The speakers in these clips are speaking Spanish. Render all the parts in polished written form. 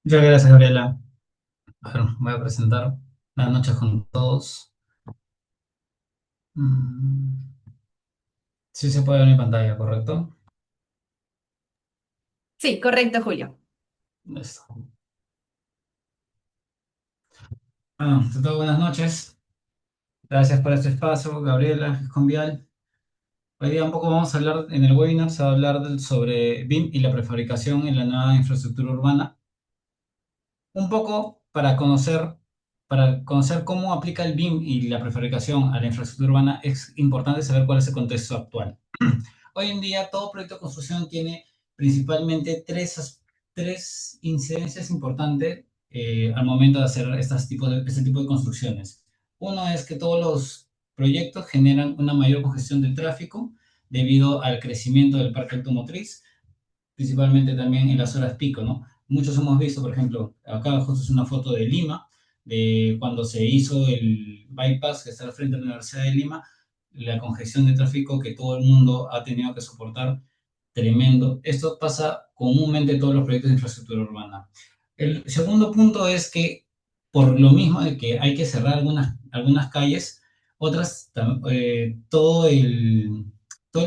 Muchas gracias, Gabriela. Bueno, voy a presentar. Buenas noches con todos. Mm, Sí se puede ver mi pantalla, ¿correcto? Sí, correcto, Julio. Listo. Bueno, ante todo, buenas noches. Gracias por este espacio, Gabriela, Convial. Hoy día un poco vamos a hablar, en el webinar se va a hablar sobre BIM y la prefabricación en la nueva infraestructura urbana. Un poco para conocer cómo aplica el BIM y la prefabricación a la infraestructura urbana, es importante saber cuál es el contexto actual. Hoy en día, todo proyecto de construcción tiene principalmente tres incidencias importantes al momento de hacer este tipo de construcciones. Uno es que todos los proyectos generan una mayor congestión de tráfico debido al crecimiento del parque automotriz, principalmente también en las horas pico, ¿no? Muchos hemos visto, por ejemplo, acá justo es una foto de Lima, de cuando se hizo el bypass que está al frente de la Universidad de Lima, la congestión de tráfico que todo el mundo ha tenido que soportar, tremendo. Esto pasa comúnmente en todos los proyectos de infraestructura urbana. El segundo punto es que por lo mismo de que hay que cerrar algunas calles, otras, todo el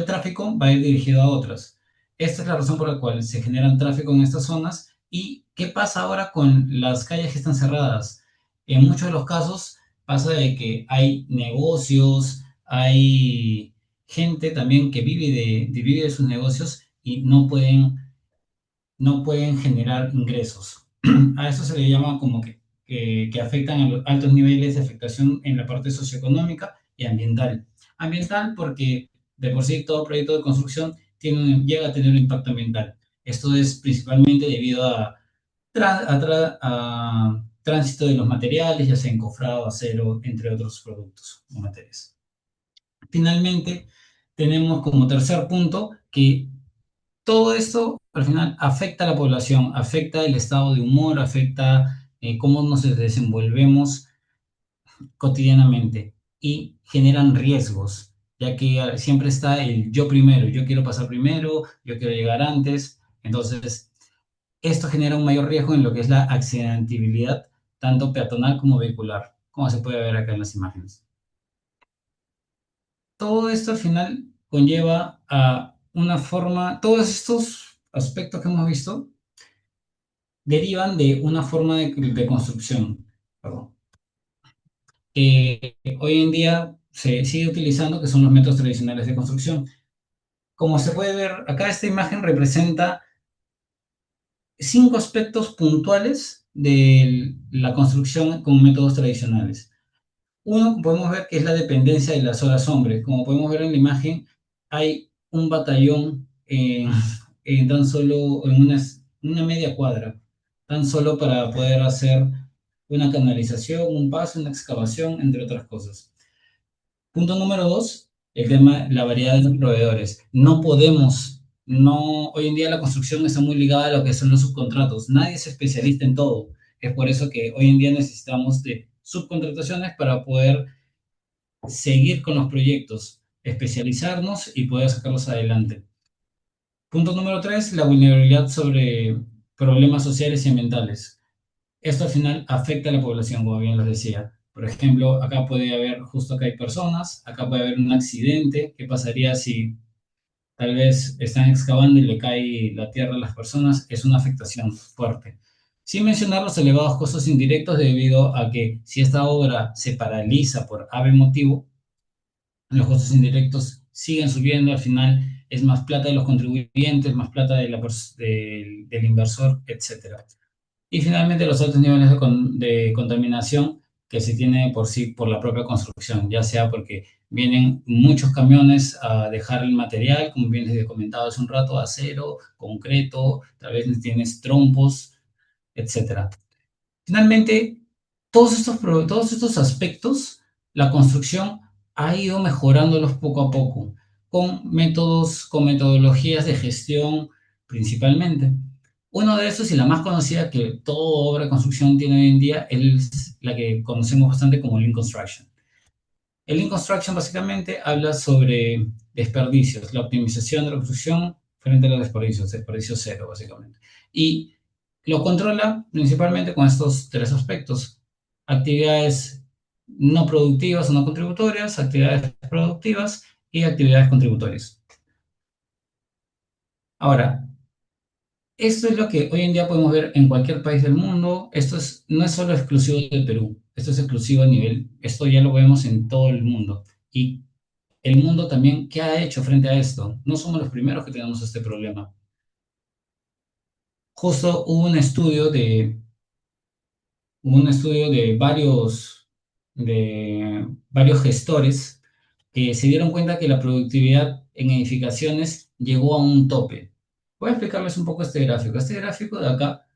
tráfico va a ir dirigido a otras. Esta es la razón por la cual se generan tráfico en estas zonas. ¿Y qué pasa ahora con las calles que están cerradas? En muchos de los casos pasa de que hay negocios, hay gente también que vive de sus negocios y no pueden generar ingresos. A eso se le llama como que afectan a los altos niveles de afectación en la parte socioeconómica y ambiental. Ambiental porque de por sí todo proyecto de construcción llega a tener un impacto ambiental. Esto es principalmente debido a tránsito de los materiales, ya sea encofrado, acero, entre otros productos o materiales. Finalmente, tenemos como tercer punto que todo esto al final afecta a la población, afecta el estado de humor, afecta cómo nos desenvolvemos cotidianamente y generan riesgos, ya que siempre está el yo primero, yo quiero pasar primero, yo quiero llegar antes. Entonces, esto genera un mayor riesgo en lo que es la accidentabilidad, tanto peatonal como vehicular, como se puede ver acá en las imágenes. Todo esto al final conlleva a una forma, todos estos aspectos que hemos visto derivan de una forma de construcción, perdón, que hoy en día se sigue utilizando, que son los métodos tradicionales de construcción. Como se puede ver, acá esta imagen representa 5 aspectos puntuales de la construcción con métodos tradicionales. Uno, podemos ver que es la dependencia de las horas hombre. Como podemos ver en la imagen, hay un batallón en tan solo en una media cuadra, tan solo para poder hacer una canalización, un paso, una excavación, entre otras cosas. Punto número dos, el tema, la variedad de los proveedores. No podemos, no, hoy en día la construcción está muy ligada a lo que son los subcontratos. Nadie es especialista en todo. Es por eso que hoy en día necesitamos de subcontrataciones para poder seguir con los proyectos, especializarnos y poder sacarlos adelante. Punto número tres, la vulnerabilidad sobre problemas sociales y ambientales. Esto al final afecta a la población, como bien les decía. Por ejemplo, acá puede haber, justo acá hay personas, acá puede haber un accidente. ¿Qué pasaría si tal vez están excavando y le cae la tierra a las personas? Es una afectación fuerte. Sin mencionar los elevados costos indirectos debido a que si esta obra se paraliza por ave motivo, los costos indirectos siguen subiendo, al final es más plata de los contribuyentes, más plata del inversor, etcétera. Y finalmente los altos niveles de contaminación que se tiene por sí por la propia construcción, ya sea porque vienen muchos camiones a dejar el material, como bien les he comentado hace un rato, acero, concreto, tal vez tienes trompos, etcétera. Finalmente, todos estos aspectos, la construcción ha ido mejorándolos poco a poco, con métodos, con metodologías de gestión principalmente. Uno de esos y la más conocida que toda obra de construcción tiene hoy en día es la que conocemos bastante como Lean Construction. El Lean Construction básicamente habla sobre desperdicios, la optimización de la construcción frente a los desperdicios, desperdicio cero básicamente. Y Lo controla principalmente con estos tres aspectos: actividades no productivas o no contributorias, actividades productivas y actividades contributorias. Ahora, esto es lo que hoy en día podemos ver en cualquier país del mundo. No es solo exclusivo del Perú, esto es exclusivo a nivel, esto ya lo vemos en todo el mundo. Y el mundo también, ¿qué ha hecho frente a esto? No somos los primeros que tenemos este problema. Justo hubo un estudio de varios gestores que se dieron cuenta que la productividad en edificaciones llegó a un tope. Voy a explicarles un poco este gráfico. Este gráfico de acá,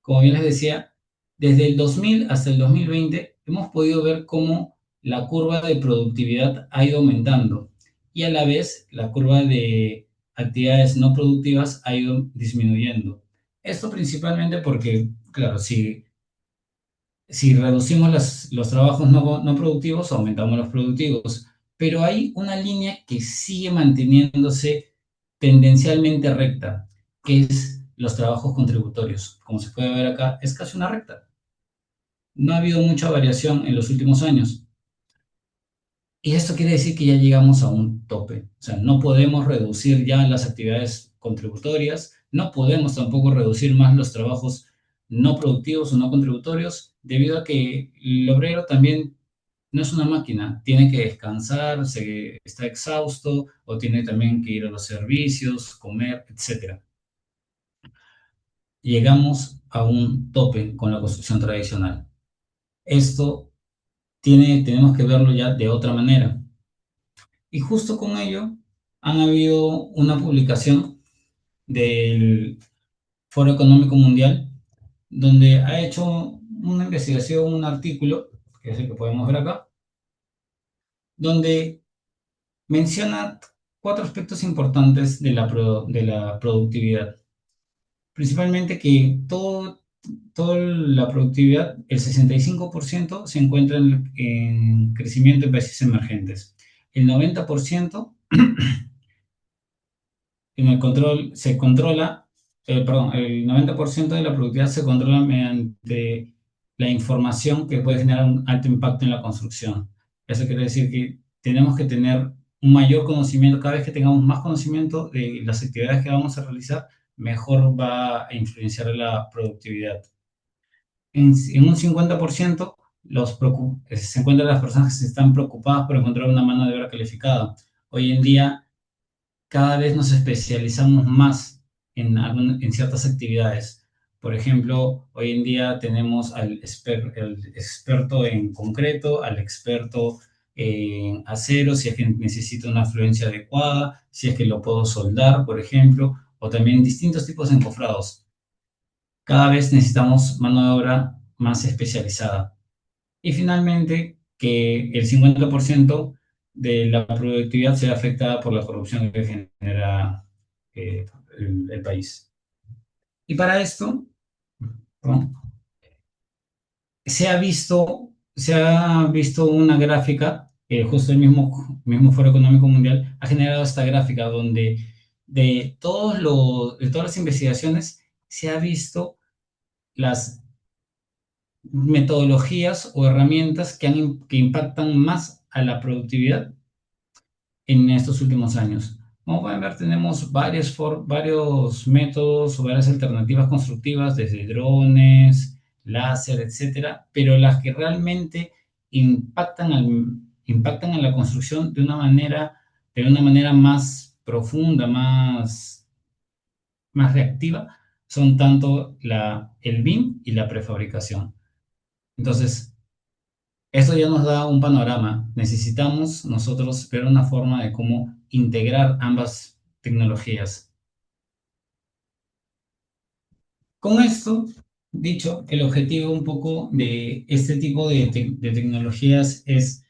como bien les decía, desde el 2000 hasta el 2020 hemos podido ver cómo la curva de productividad ha ido aumentando y a la vez la curva de actividades no productivas ha ido disminuyendo. Esto principalmente porque, claro, si reducimos los trabajos no productivos, aumentamos los productivos. Pero hay una línea que sigue manteniéndose tendencialmente recta, que es los trabajos contributorios. Como se puede ver acá, es casi una recta. No ha habido mucha variación en los últimos años. Y esto quiere decir que ya llegamos a un tope. O sea, no podemos reducir ya las actividades contributorias, no podemos tampoco reducir más los trabajos no productivos o no contributorios, debido a que el obrero también no es una máquina, tiene que descansar, está exhausto o tiene también que ir a los servicios, comer, etcétera. Llegamos a un tope con la construcción tradicional. Esto tenemos que verlo ya de otra manera. Y justo con ello han habido una publicación del Foro Económico Mundial, donde ha hecho una investigación, un artículo, que es el que podemos ver acá, donde menciona cuatro aspectos importantes de la productividad. Principalmente que toda la productividad, el 65% se encuentra en crecimiento en países emergentes. El 90% en el control se controla, perdón, el 90% de la productividad se controla mediante la información que puede generar un alto impacto en la construcción. Eso quiere decir que tenemos que tener un mayor conocimiento. Cada vez que tengamos más conocimiento de las actividades que vamos a realizar, mejor va a influenciar la productividad. En un 50% se encuentran las personas que se están preocupadas por encontrar una mano de obra calificada. Hoy en día cada vez nos especializamos más en ciertas actividades. Por ejemplo, hoy en día tenemos el experto en concreto, al experto en acero, si es que necesito una fluencia adecuada, si es que lo puedo soldar, por ejemplo, o también distintos tipos de encofrados. Cada vez necesitamos mano de obra más especializada. Y finalmente, que el 50% de la productividad sea afectada por la corrupción que genera eh, el país. Y para esto, ¿no? se ha visto una gráfica, justo el mismo Foro Económico Mundial ha generado esta gráfica donde de todas las investigaciones se ha visto las metodologías o herramientas que impactan más a la productividad en estos últimos años. Como pueden ver, tenemos varios métodos o varias alternativas constructivas, desde drones, láser, etcétera, pero las que realmente impactan a la construcción de una manera más profunda, más reactiva, son tanto el BIM y la prefabricación. Entonces, esto ya nos da un panorama. Necesitamos nosotros ver una forma de cómo integrar ambas tecnologías. Con esto, dicho, el objetivo un poco de este tipo de tecnologías es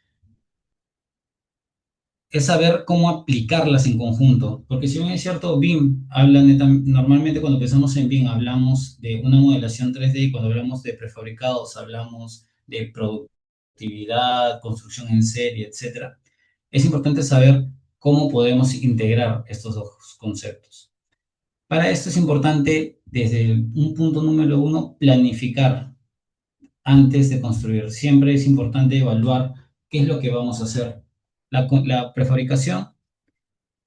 saber cómo aplicarlas en conjunto. Porque si bien es cierto, BIM normalmente cuando pensamos en BIM hablamos de una modelación 3D y cuando hablamos de prefabricados hablamos de productividad, construcción en serie, etcétera. Es importante saber cómo podemos integrar estos dos conceptos. Para esto es importante, desde un punto número uno, planificar antes de construir. Siempre es importante evaluar qué es lo que vamos a hacer. La prefabricación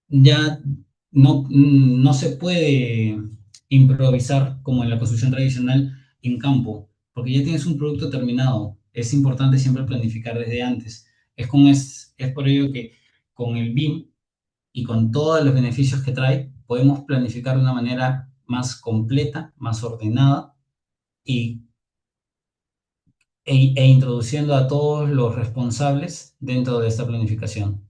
ya no se puede improvisar como en la construcción tradicional en campo, porque ya tienes un producto terminado. Es importante siempre planificar desde antes. Es por ello que con el BIM y con todos los beneficios que trae, podemos planificar de una manera más completa, más ordenada y, introduciendo a todos los responsables dentro de esta planificación.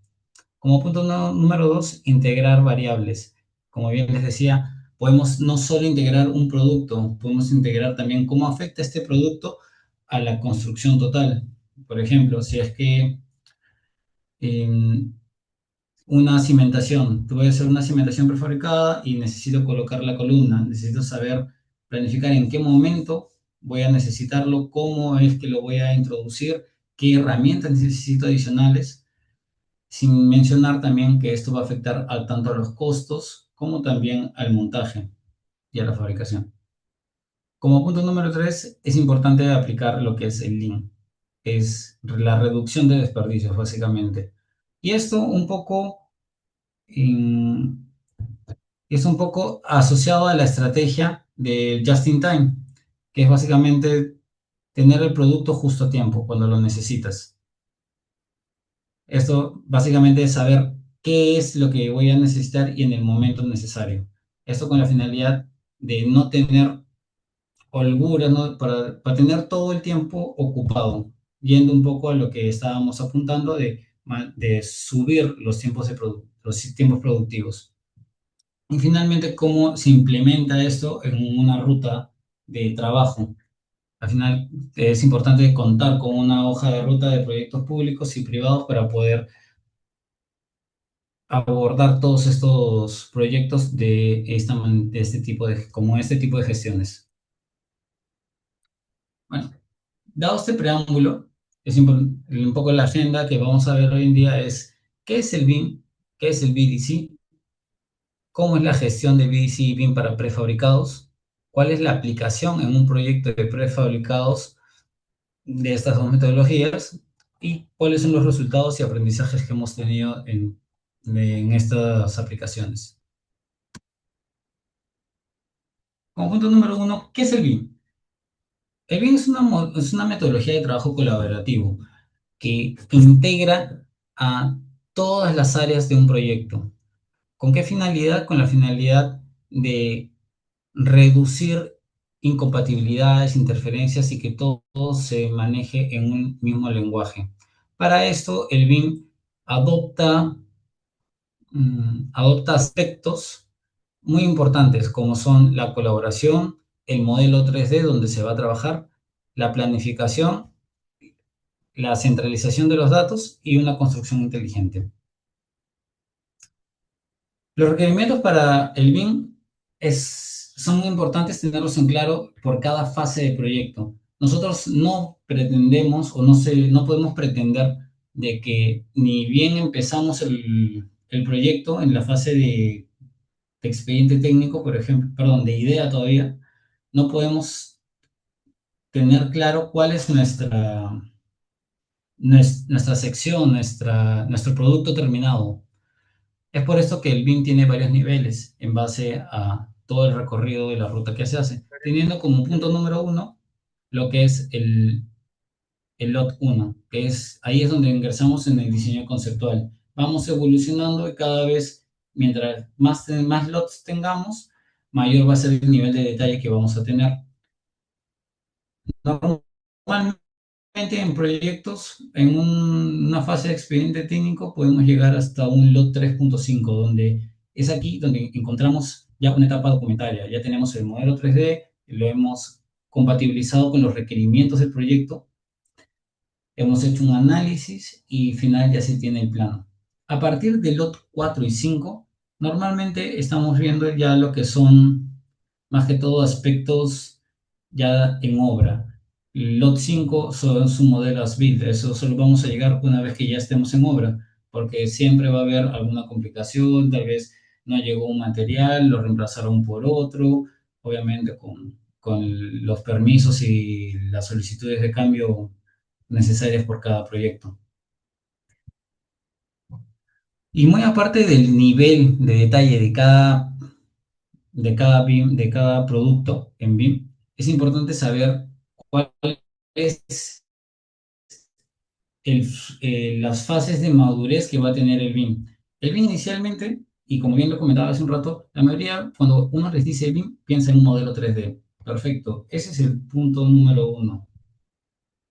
Como punto número dos, integrar variables. Como bien les decía, podemos no solo integrar un producto, podemos integrar también cómo afecta este producto a la construcción total. Por ejemplo, si es que eh, una cimentación, voy a hacer una cimentación prefabricada y necesito colocar la columna, necesito saber planificar en qué momento voy a necesitarlo, cómo es que lo voy a introducir, qué herramientas necesito adicionales, sin mencionar también que esto va a afectar tanto a los costos como también al montaje y a la fabricación. Como punto número tres, es importante aplicar lo que es el Lean, es la reducción de desperdicios básicamente. Y esto en- es un poco asociado a la estrategia de Just in Time, que es básicamente tener el producto justo a tiempo, cuando lo necesitas. Esto básicamente es saber qué es lo que voy a necesitar y en el momento necesario. Esto con la finalidad de no tener holgura, ¿no? Para tener todo el tiempo ocupado, yendo un poco a lo que estábamos apuntando de subir los tiempos productivos. Y finalmente, cómo se implementa esto en una ruta de trabajo. Al final, es importante contar con una hoja de ruta de proyectos públicos y privados para poder abordar todos estos proyectos de este tipo como este tipo de gestiones. Bueno, dado este preámbulo, un poco la agenda que vamos a ver hoy en día es qué es el BIM, qué es el BDC, cómo es la gestión de BDC y BIM para prefabricados, cuál es la aplicación en un proyecto de prefabricados de estas dos metodologías y cuáles son los resultados y aprendizajes que hemos tenido en estas aplicaciones. Como punto número uno, ¿qué es el BIM? El BIM es una metodología de trabajo colaborativo que integra a todas las áreas de un proyecto. ¿Con qué finalidad? Con la finalidad de reducir incompatibilidades, interferencias y que todo se maneje en un mismo lenguaje. Para esto, el BIM adopta, adopta aspectos muy importantes como son la colaboración, el modelo 3D donde se va a trabajar, la planificación, la centralización de los datos y una construcción inteligente. Los requerimientos para el BIM son importantes tenerlos en claro por cada fase de proyecto. Nosotros no pretendemos o no podemos pretender de que ni bien empezamos el proyecto en la fase de expediente técnico, por ejemplo, perdón, de idea todavía, no podemos tener claro cuál es nuestra sección, nuestro producto terminado. Es por esto que el BIM tiene varios niveles en base a todo el recorrido de la ruta que se hace, teniendo como punto número uno lo que es el lot uno, que es ahí es donde ingresamos en el diseño conceptual. Vamos evolucionando y cada vez, mientras más lots tengamos, mayor va a ser el nivel de detalle que vamos a tener. Normalmente en proyectos, una fase de expediente técnico, podemos llegar hasta un lot 3.5, donde es aquí donde encontramos ya una etapa documentaria. Ya tenemos el modelo 3D, lo hemos compatibilizado con los requerimientos del proyecto, hemos hecho un análisis y final ya se tiene el plano. A partir del lot 4 y 5, normalmente estamos viendo ya lo que son más que todo aspectos ya en obra. Lot 5 son su modelo as built, eso solo vamos a llegar una vez que ya estemos en obra, porque siempre va a haber alguna complicación, tal vez no llegó un material, lo reemplazaron por otro, obviamente con los permisos y las solicitudes de cambio necesarias por cada proyecto. Y muy aparte del nivel de detalle de cada producto en BIM, es importante saber cuál es el- las fases de madurez que va a tener el BIM. El BIM inicialmente, y como bien lo comentaba hace un rato, la mayoría, cuando uno les dice BIM, piensa en un modelo 3D. Perfecto, ese es el punto número uno.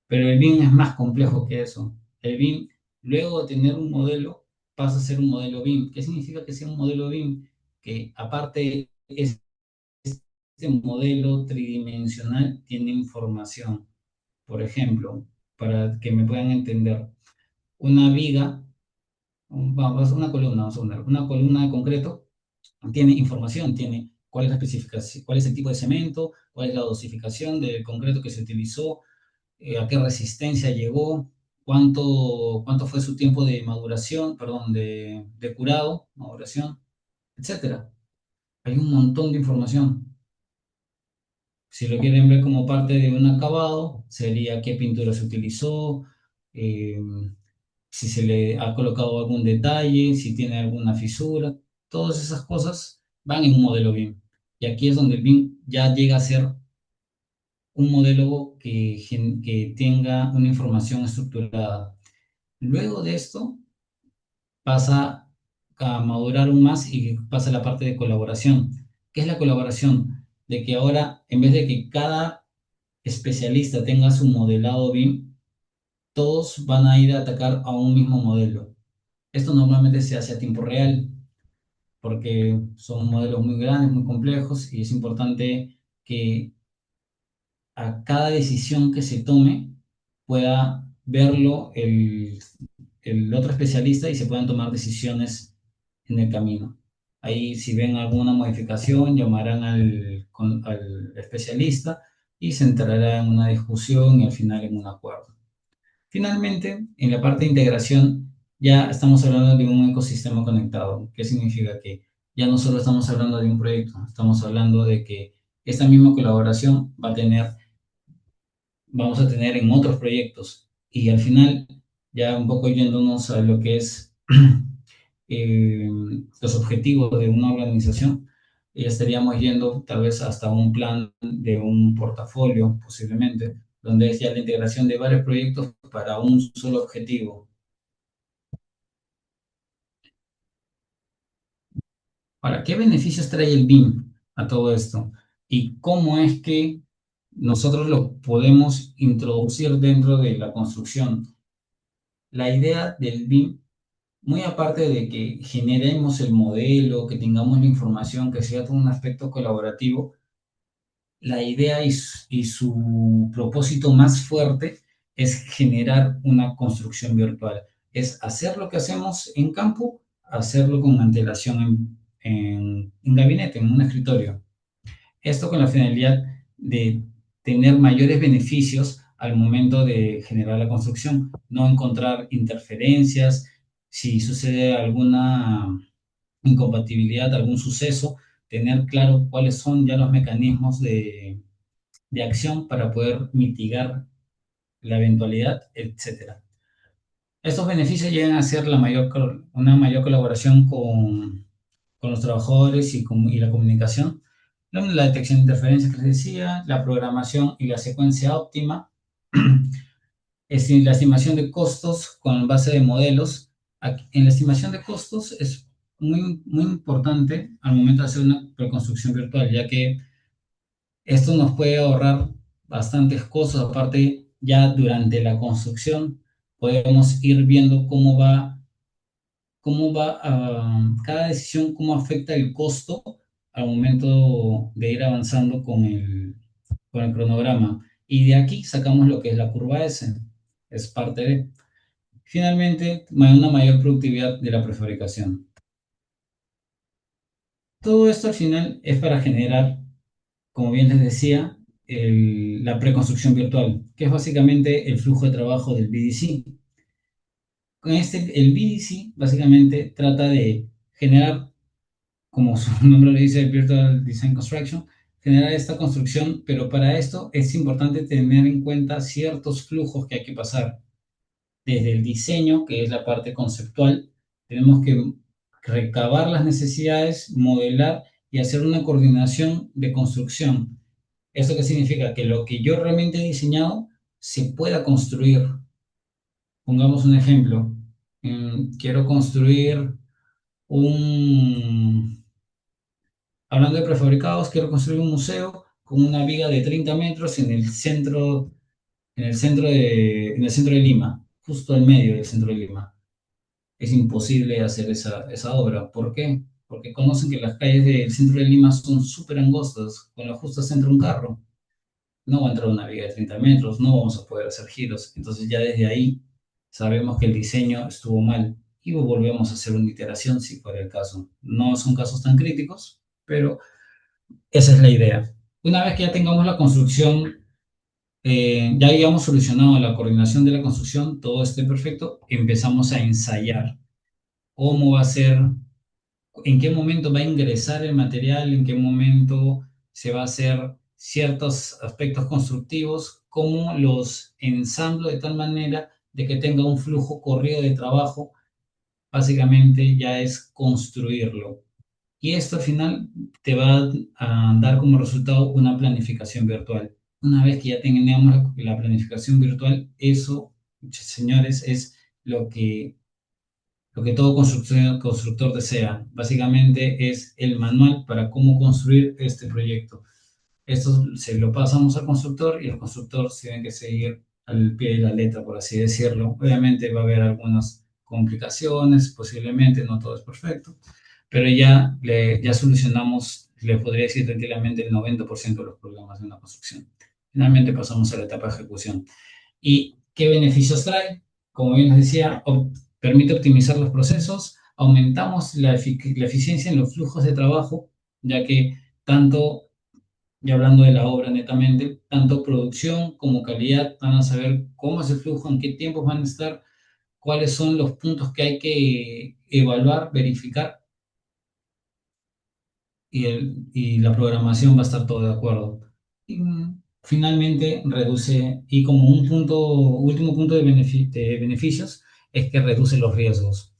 Pero el BIM es más complejo que eso. El BIM, luego de tener un modelo, pasa a ser un modelo BIM. ¿Qué significa que sea un modelo BIM? Que aparte, este modelo tridimensional tiene información. Por ejemplo, para que me puedan entender, una viga, una columna, vamos a poner, una columna de concreto tiene información, tiene cuál es la especificación, cuál es el tipo de cemento, cuál es la dosificación del concreto que se utilizó, a qué resistencia llegó, cuánto fue su tiempo de maduración, perdón, de curado, maduración, etcétera. Hay un montón de información. Si lo quieren ver como parte de un acabado, sería qué pintura se utilizó, eh, si se le ha colocado algún detalle, si tiene alguna fisura, todas esas cosas van en un modelo BIM. Y aquí es donde el BIM ya llega a ser un modelo que tenga una información estructurada. Luego de esto pasa a madurar aún más y pasa a la parte de colaboración. ¿Qué es la colaboración? De que ahora, en vez de que cada especialista tenga su modelado BIM, todos van a ir a atacar a un mismo modelo. Esto normalmente se hace a tiempo real porque son modelos muy grandes, muy complejos y es importante que a cada decisión que se tome pueda verlo el otro especialista y se puedan tomar decisiones en el camino. Ahí si ven alguna modificación llamarán al especialista y se entrará en una discusión y al final en un acuerdo. Finalmente, en la parte de integración, ya estamos hablando de un ecosistema conectado. ¿Qué significa? Que ya no solo estamos hablando de un proyecto, estamos hablando de que esta misma colaboración vamos a tener en otros proyectos. Y al final, ya un poco yéndonos a lo que es eh, los objetivos de una organización, ya estaríamos yendo tal vez hasta un plan de un portafolio, posiblemente, donde es ya la integración de varios proyectos para un solo objetivo. Ahora, ¿qué beneficios trae el BIM a todo esto? ¿Y cómo es que nosotros lo podemos introducir dentro de la construcción? La idea del BIM, muy aparte de que generemos el modelo, que tengamos la información, que sea todo un aspecto colaborativo, la idea y su propósito más fuerte es generar una construcción virtual. Es hacer lo que hacemos en campo, hacerlo con antelación en gabinete, en un escritorio. Esto con la finalidad de tener mayores beneficios al momento de generar la construcción, no encontrar interferencias, si sucede alguna incompatibilidad, algún suceso, tener claro cuáles son ya los mecanismos de acción para poder mitigar la eventualidad, etcétera. Estos beneficios llegan a ser una mayor colaboración con los trabajadores y la comunicación, la detección de interferencias que les decía, la programación y la secuencia óptima, la estimación de costos con base de modelos. En la estimación de costos es muy importante al momento de hacer una reconstrucción virtual, ya que esto nos puede ahorrar bastantes cosas. Aparte, ya durante la construcción podemos ir viendo cada decisión, cómo afecta el costo al momento de ir avanzando con el cronograma. Y de aquí sacamos lo que es la curva S, es parte de. Finalmente, una mayor productividad de la prefabricación. Todo esto al final es para generar, como bien les decía, la preconstrucción virtual, que es básicamente el flujo de trabajo del BDC. El BDC básicamente trata de generar como su nombre le dice, Virtual Design Construction, generar esta construcción, pero para esto es importante tener en cuenta ciertos flujos que hay que pasar. Desde el diseño, que es la parte conceptual, tenemos que recabar las necesidades, modelar y hacer una coordinación de construcción. ¿Esto qué significa? Que lo que yo realmente he diseñado se pueda construir. Pongamos un ejemplo. Quiero construir un, hablando de prefabricados, quiero construir un museo con una viga de 30 metros en el centro de Lima, justo al medio del centro de Lima. Es imposible hacer esa obra. ¿Por qué? Porque conocen que las calles del centro de Lima son súper angostas, con la justa entra un carro. No va a entrar una viga de 30 metros, no vamos a poder hacer giros. Entonces ya desde ahí sabemos que el diseño estuvo mal y volvemos a hacer una iteración si fuera el caso. No son casos tan críticos, pero esa es la idea. Una vez que ya tengamos la construcción, ya hayamos solucionado la coordinación de la construcción, todo esté perfecto, empezamos a ensayar cómo va a ser, en qué momento va a ingresar el material, en qué momento se va a hacer ciertos aspectos constructivos, cómo los ensamblo de tal manera de que tenga un flujo corrido de trabajo. Básicamente ya es construirlo. Y esto al final te va a dar como resultado una planificación virtual. Una vez que ya tengamos la planificación virtual, eso, señores, es lo que todo constructor desea. Básicamente es el manual para cómo construir este proyecto. Esto se lo pasamos al constructor y el constructor tiene que seguir al pie de la letra, por así decirlo. Obviamente va a haber algunas complicaciones, posiblemente no todo es perfecto, pero ya solucionamos, le podría decir tranquilamente, el 90% de los problemas de una construcción. Finalmente pasamos a la etapa de ejecución. ¿Y qué beneficios trae? Como bien les decía, permite optimizar los procesos, aumentamos la eficiencia en los flujos de trabajo, ya que tanto, y hablando de la obra netamente, tanto producción como calidad van a saber cómo es el flujo, en qué tiempos van a estar, cuáles son los puntos que hay que evaluar, verificar, y la programación va a estar todo de acuerdo. Y finalmente reduce, y como un último punto de beneficios, es que reduce los riesgos.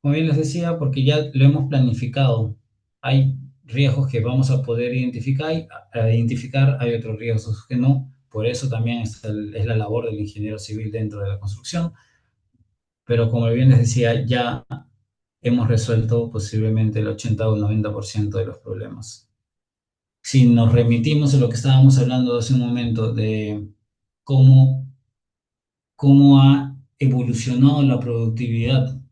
Como bien les decía, porque ya lo hemos planificado, hay riesgos que vamos a poder identificar, hay otros riesgos que no. Por eso también es la labor del ingeniero civil dentro de la construcción. Pero como bien les decía, ya hemos resuelto posiblemente el 80 o el 90% de los problemas. Si nos remitimos a lo que estábamos hablando hace un momento de cómo, cómo ha evolucionado la productividad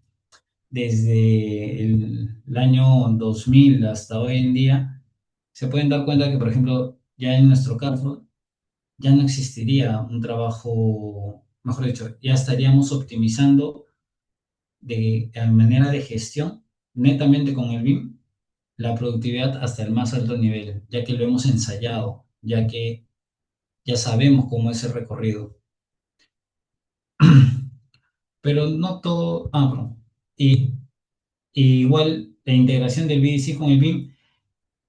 desde el año 2000 hasta hoy en día, se pueden dar cuenta que, por ejemplo, ya en nuestro caso, ya no existiría un trabajo, mejor dicho, ya estaríamos optimizando de manera de gestión netamente con el BIM la productividad hasta el más alto nivel, ya que lo hemos ensayado, ya que ya sabemos cómo es el recorrido. Pero no todo, bueno, y, y igual la integración del BDC con el BIM,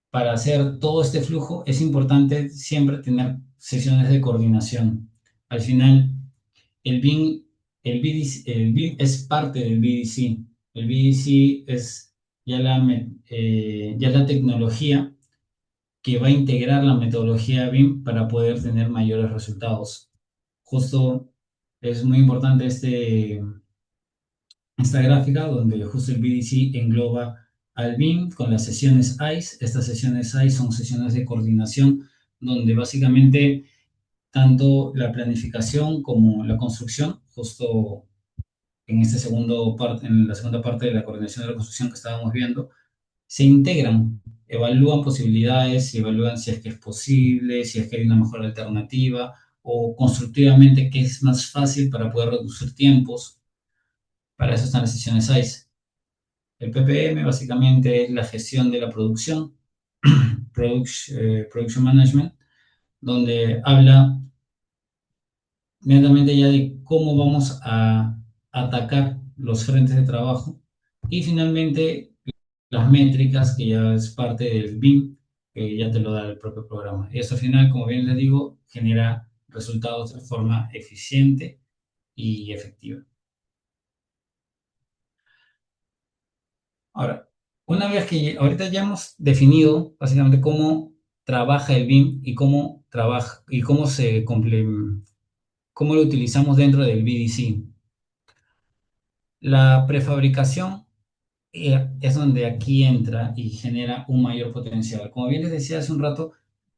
para hacer todo este flujo es importante siempre tener sesiones de coordinación. Al final, el BIM, el BIM es parte del BDC. El BDC es ya la tecnología que va a integrar la metodología BIM para poder tener mayores resultados. Justo es muy importante esta gráfica donde justo el BDC engloba al BIM con las sesiones ICE. Estas sesiones ICE son sesiones de coordinación donde básicamente tanto la planificación como la construcción, justo en la segunda parte de la coordinación de la construcción que estábamos viendo, se integran, evalúan posibilidades, evalúan si es que es posible, si es que hay una mejor alternativa o constructivamente qué es más fácil para poder reducir tiempos. Para eso están las sesiones ICE. El PPM básicamente es la gestión de la producción, Production Management, donde habla netamente ya de cómo vamos a atacar los frentes de trabajo. Y finalmente las métricas, que ya es parte del BIM, que ya te lo da el propio programa. Y eso al final, como bien les digo, genera resultados de forma eficiente y efectiva. Ahora, una vez que ahorita ya hemos definido básicamente cómo trabaja el BIM y cómo trabaja y cómo lo utilizamos dentro del BDC. La prefabricación es donde aquí entra y genera un mayor potencial. Como bien les decía hace un rato,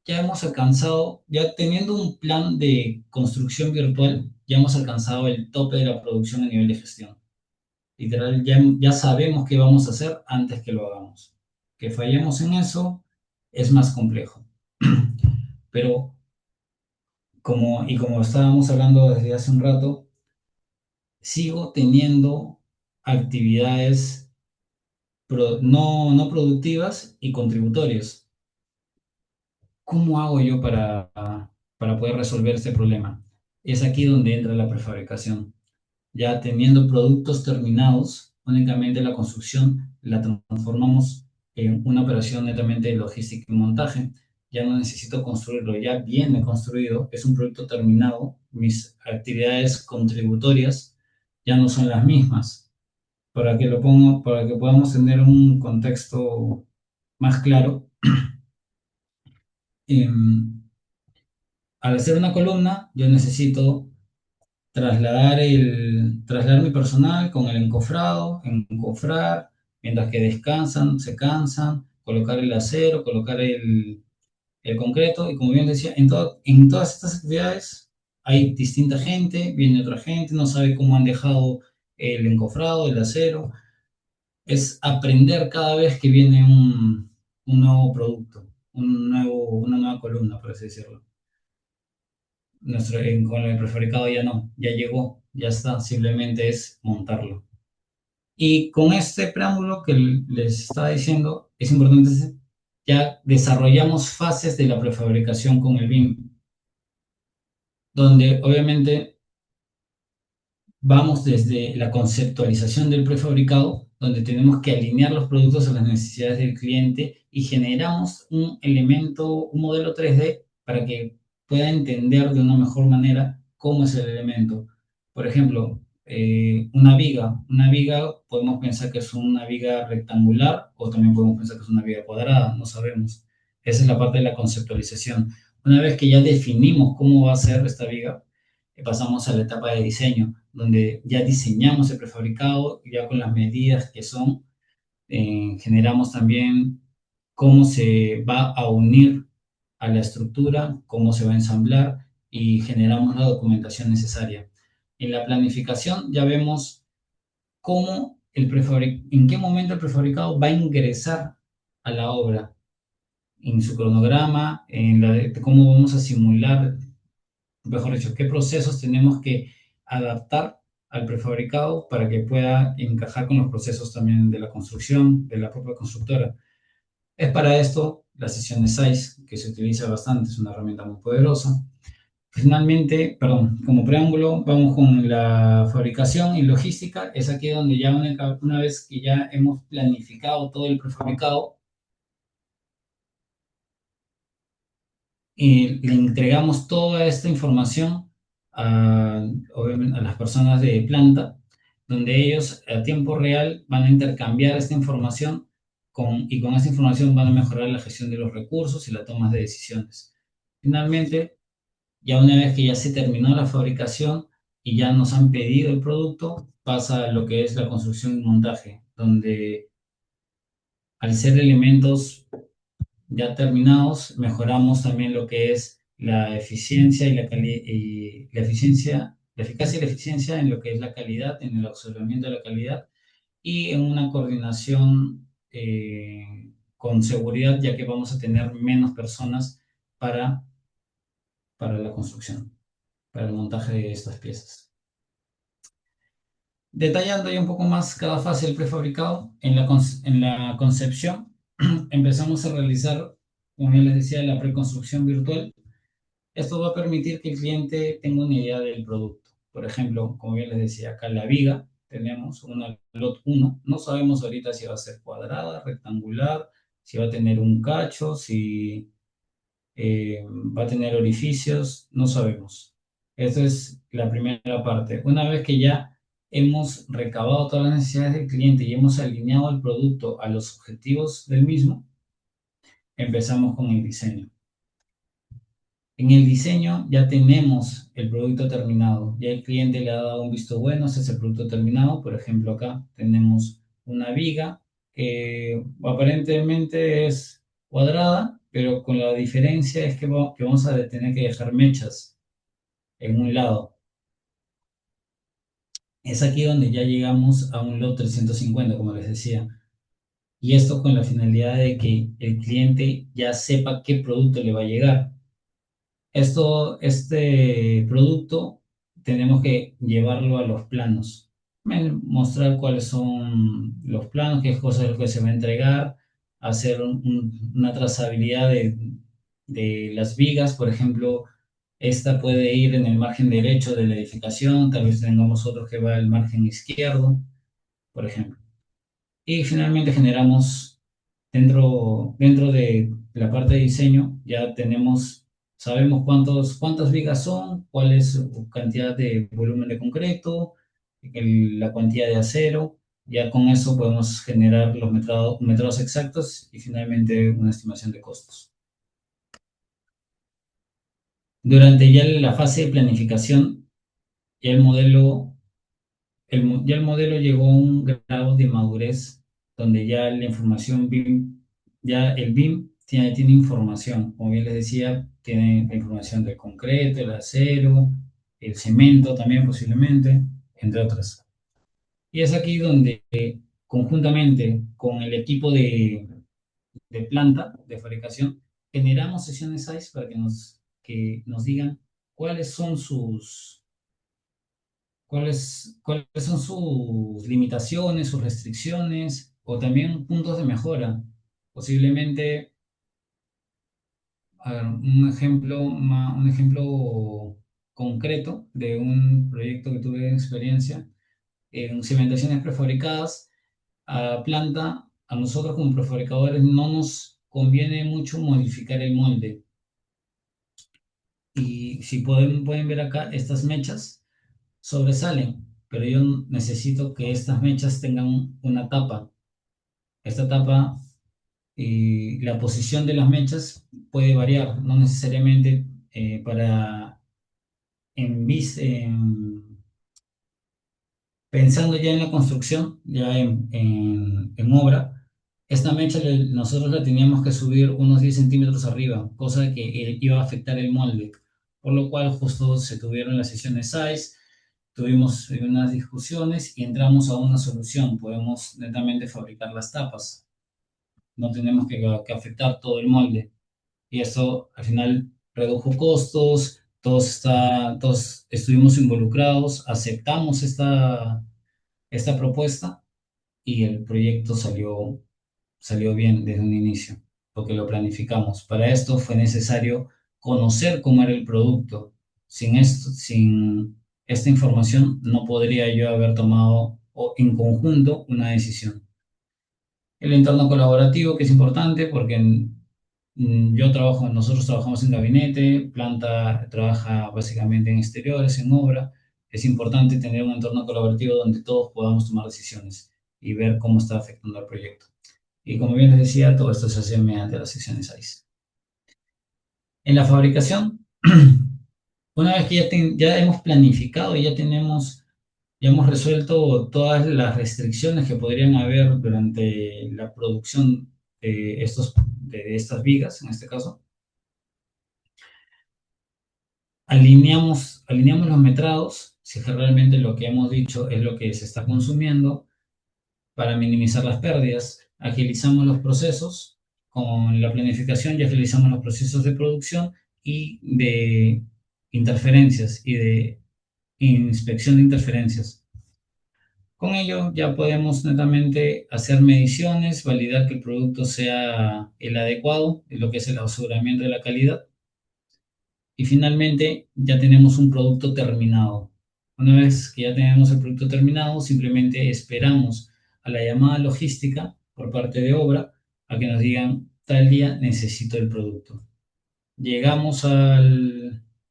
ya hemos alcanzado, ya teniendo un plan de construcción virtual, ya hemos alcanzado el tope de la producción a nivel de gestión. Literal, ya sabemos qué vamos a hacer antes que lo hagamos. Que fallemos en eso es más complejo. Pero como estábamos hablando desde hace un rato, sigo teniendo actividades no productivas y contributorias. ¿Cómo hago yo para poder resolver este problema? Es aquí donde entra la prefabricación. Ya teniendo productos terminados, únicamente la construcción la transformamos en una operación netamente de logística y montaje. Ya no necesito construirlo, ya viene construido, es un producto terminado. Mis actividades contributorias ya no son las mismas. Para que podamos tener un contexto más claro, em, al hacer una columna, yo necesito trasladar mi personal con el encofrado, encofrar, mientras que descansan, se cansan, colocar el acero, colocar el concreto, y como bien decía, en todas estas actividades hay distinta gente, viene otra gente, no sabe cómo han dejado el encofrado, el acero. Es aprender cada vez que viene un nuevo producto, una nueva columna, por así decirlo. Con el prefabricado ya no, ya llegó, ya está, simplemente es montarlo. Y con este preámbulo que les estaba diciendo, es importante, ya desarrollamos fases de la prefabricación con el BIM, donde obviamente vamos desde la conceptualización del prefabricado, donde tenemos que alinear los productos a las necesidades del cliente y generamos un elemento, un modelo 3D para que pueda entender de una mejor manera cómo es el elemento. Por ejemplo, una viga. Una viga podemos pensar que es una viga rectangular o también podemos pensar que es una viga cuadrada, no sabemos. Esa es la parte de la conceptualización. Una vez que ya definimos cómo va a ser esta viga, pasamos a la etapa de diseño, donde ya diseñamos el prefabricado, ya con las medidas que son, generamos también cómo se va a unir a la estructura, cómo se va a ensamblar y generamos la documentación necesaria. En la planificación ya vemos en qué momento el prefabricado va a ingresar a la obra, en su cronograma, cómo vamos a simular, mejor dicho, qué procesos tenemos que adaptar al prefabricado para que pueda encajar con los procesos también de la construcción, de la propia constructora. Es para esto la sesión de SAIS, que se utiliza bastante, es una herramienta muy poderosa. Finalmente, perdón, como preámbulo, vamos con la fabricación y logística. Es aquí donde ya una vez que ya hemos planificado todo el prefabricado, y le entregamos toda esta información obviamente a las personas de planta, donde ellos a tiempo real van a intercambiar esta información y con esta información van a mejorar la gestión de los recursos y la toma de decisiones. Finalmente, ya una vez que ya se terminó la fabricación y ya nos han pedido el producto, pasa a lo que es la construcción y montaje, donde al ser elementos ya terminados, mejoramos también lo que es la eficiencia y la eficiencia, la eficacia y la eficiencia en lo que es la calidad, en el observamiento de la calidad y en una coordinación con seguridad, ya que vamos a tener menos personas para, para la construcción, para el montaje de estas piezas. Detallando ya un poco más cada fase del prefabricado, en la concepción empezamos a realizar, como ya les decía, la preconstrucción virtual. Esto va a permitir que el cliente tenga una idea del producto. Por ejemplo, como bien les decía, acá la viga, tenemos una lot uno. No sabemos ahorita si va a ser cuadrada, rectangular, si va a tener un cacho, si va a tener orificios, no sabemos. Esa es la primera parte. Una vez que ya hemos recabado todas las necesidades del cliente y hemos alineado el producto a los objetivos del mismo, empezamos con el diseño. En el diseño ya tenemos el producto terminado, ya el cliente le ha dado un visto bueno, ese es el producto terminado. Por ejemplo, acá tenemos una viga que aparentemente es cuadrada, pero con la diferencia es que vamos a tener que dejar mechas en un lado. Es aquí donde ya llegamos a un lot 350, como les decía. Y esto con la finalidad de que el cliente ya sepa qué producto le va a llegar. Este producto tenemos que llevarlo a los planos, mostrar cuáles son los planos, qué cosas es lo que se va a entregar, hacer una trazabilidad de las vigas. Por ejemplo, esta puede ir en el margen derecho de la edificación, tal vez tengamos otro que va al margen izquierdo, por ejemplo. Y finalmente generamos dentro de la parte de diseño, ya sabemos cuántas vigas son, cuál es su cantidad de volumen de concreto, la cantidad de acero. Ya con eso podemos generar los metrados exactos y finalmente una estimación de costos. Durante ya la fase de planificación, ya ya el modelo llegó a un grado de madurez donde ya la información BIM, ya el BIM tiene información. Como bien les decía, tiene la información del concreto, el acero, el cemento también posiblemente, entre otras. Y es aquí donde conjuntamente con el equipo de planta, de fabricación, generamos sesiones ICE para que nos digan cuáles son cuáles son sus limitaciones, sus restricciones o también puntos de mejora. Posiblemente, a ver, un ejemplo concreto de un proyecto que tuve en experiencia en cimentaciones prefabricadas a planta. A nosotros como prefabricadores no nos conviene mucho modificar el molde. Y si pueden ver acá, estas mechas sobresalen, pero yo necesito que estas mechas tengan una tapa. Esta tapa y la posición de las mechas puede variar, no necesariamente para pensando ya en la construcción, ya en obra. Esta mecha nosotros la teníamos que subir unos 10 centímetros arriba, cosa que iba a afectar el molde, por lo cual justo se tuvieron las sesiones size. Tuvimos unas discusiones y entramos a una solución. Podemos netamente fabricar las tapas. No tenemos que afectar todo el molde. Y eso al final redujo costos, todos estuvimos involucrados, aceptamos esta propuesta y el proyecto salió bien desde un inicio, porque lo planificamos. Para esto fue necesario conocer cómo era el producto. Sin esta información, no podría yo haber tomado en conjunto una decisión. El entorno colaborativo, que es importante porque nosotros trabajamos en gabinete, planta trabaja básicamente en exteriores, en obra. Es importante tener un entorno colaborativo donde todos podamos tomar decisiones y ver cómo está afectando al proyecto. Y como bien les decía, todo esto se hace mediante las secciones ICE. En la fabricación, una vez que ya hemos planificado y ya hemos resuelto todas las restricciones que podrían haber durante la producción de estas vigas, en este caso, alineamos los metrados, si es que realmente lo que hemos dicho es lo que se está consumiendo, para minimizar las pérdidas. Agilizamos los procesos, con la planificación ya agilizamos los procesos de producción y de interferencias y de inspección de interferencias. Con ello ya podemos netamente hacer mediciones, validar que el producto sea el adecuado, lo que es el aseguramiento de la calidad. Y finalmente ya tenemos un producto terminado. Una vez que ya tenemos el producto terminado, simplemente esperamos a la llamada logística por parte de obra a que nos digan, tal día necesito el producto. Llegamos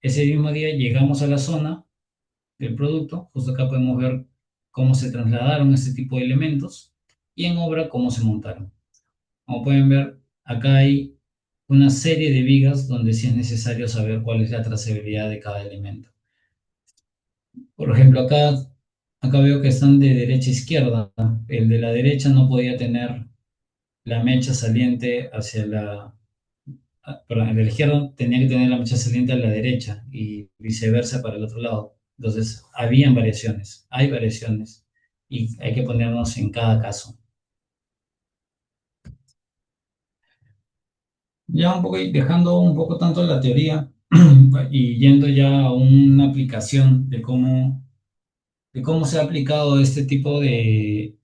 ese mismo día llegamos a la zona del producto, justo acá podemos ver cómo se trasladaron este tipo de elementos y en obra cómo se montaron. Como pueden ver, acá hay una serie de vigas donde sí es necesario saber cuál es la trazabilidad de cada elemento. Por ejemplo, acá veo que están de derecha a izquierda. El de la derecha no podía tener la mecha saliente hacia perdón, el de la izquierda tenía que tener la mecha saliente a la derecha y viceversa para el otro lado. Entonces, habían variaciones, hay variaciones y hay que ponernos en cada caso. Ya un poco, dejando un poco tanto la teoría y yendo ya a una aplicación de cómo se ha aplicado este tipo de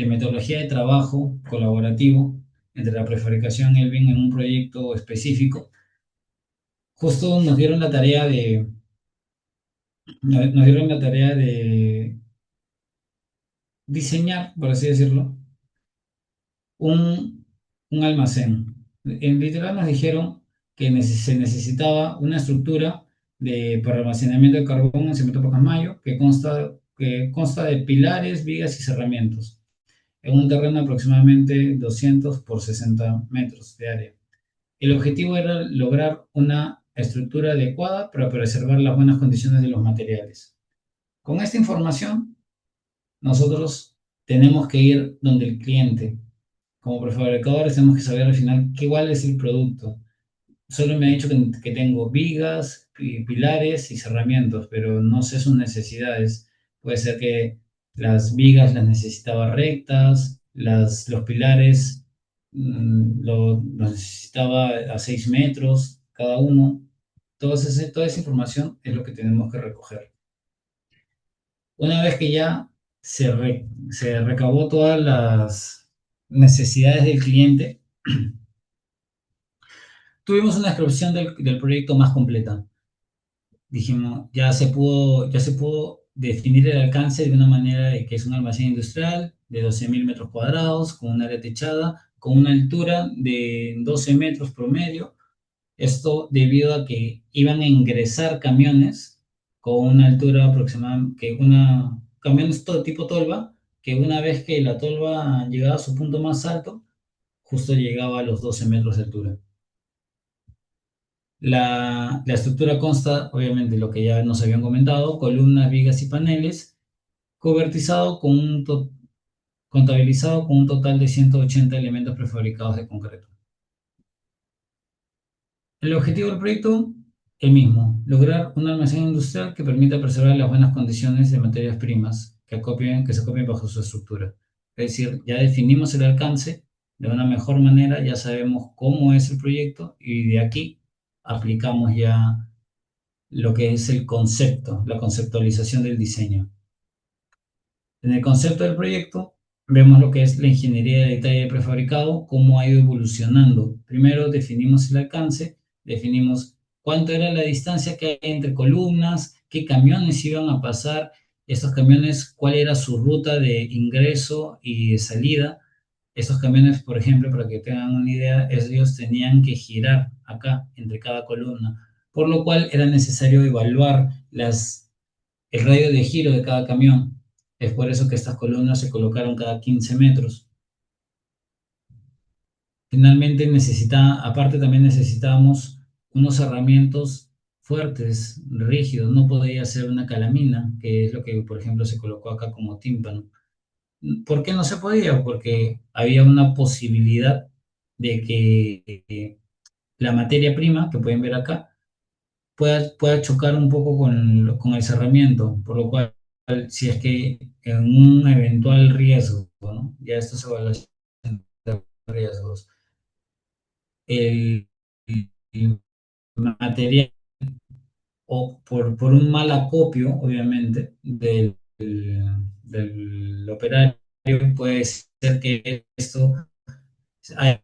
metodología de trabajo colaborativo entre la prefabricación y el BIM en un proyecto específico. Justo nos dieron la tarea de diseñar, por así decirlo, un, un almacén. En literal nos dijeron que se necesitaba una estructura para almacenamiento de carbón en cemento Pacasmayo que consta de pilares, vigas y cerramientos en un terreno aproximadamente 200 por 60 metros de área. El objetivo era lograr una estructura adecuada para preservar las buenas condiciones de los materiales. Con esta información, nosotros tenemos que ir donde el cliente. Como prefabricadores tenemos que saber al final cuál es el producto. Solo me ha dicho que tengo vigas, pilares y cerramientos, pero no sé sus necesidades. Puede ser que las vigas las necesitaba rectas, los pilares los necesitaba a 6 metros cada uno. Toda esa información es lo que tenemos que recoger. Una vez que ya se recabó todas las necesidades del cliente, tuvimos una descripción del proyecto más completa. Dijimos, ya se pudo definir el alcance de una manera de que es un almacén industrial de 12.000 metros cuadrados, con un área techada, con una altura de 12 metros promedio. Esto debido a que iban a ingresar camiones con una altura aproximada, camiones todo tipo tolva, que una vez que la tolva llegaba a su punto más alto, justo llegaba a los 12 metros de altura. La estructura consta, obviamente, de lo que ya nos habían comentado, columnas, vigas y paneles, cobertizado contabilizado con un total de 180 elementos prefabricados de concreto. El objetivo del proyecto, el mismo, lograr un almacén industrial que permita preservar las buenas condiciones de materias primas que se acopien bajo su estructura. Es decir, ya definimos el alcance de una mejor manera, ya sabemos cómo es el proyecto y de aquí aplicamos ya lo que es el concepto, la conceptualización del diseño. En el concepto del proyecto vemos lo que es la ingeniería de detalle prefabricado, cómo ha ido evolucionando. Primero definimos el alcance, definimos cuánto era la distancia que hay entre columnas, qué camiones iban a pasar, estos camiones, cuál era su ruta de ingreso y de salida. Estos camiones, por ejemplo, para que tengan una idea, ellos tenían que girar acá entre cada columna, por lo cual era necesario evaluar el radio de giro de cada camión. Es por eso que estas columnas se colocaron cada 15 metros. Finalmente, aparte también necesitábamos unos cerramientos fuertes, rígidos. No podía ser una calamina, que es lo que, por ejemplo, se colocó acá como tímpano. ¿Por qué no se podía? Porque había una posibilidad de que la materia prima, que pueden ver acá, pueda chocar un poco con el cerramiento, por lo cual, si es que en un eventual riesgo, ¿no? Ya esto es evaluación de riesgos, el, el material, o por un mal acopio, obviamente, del operario, puede ser que esto haya,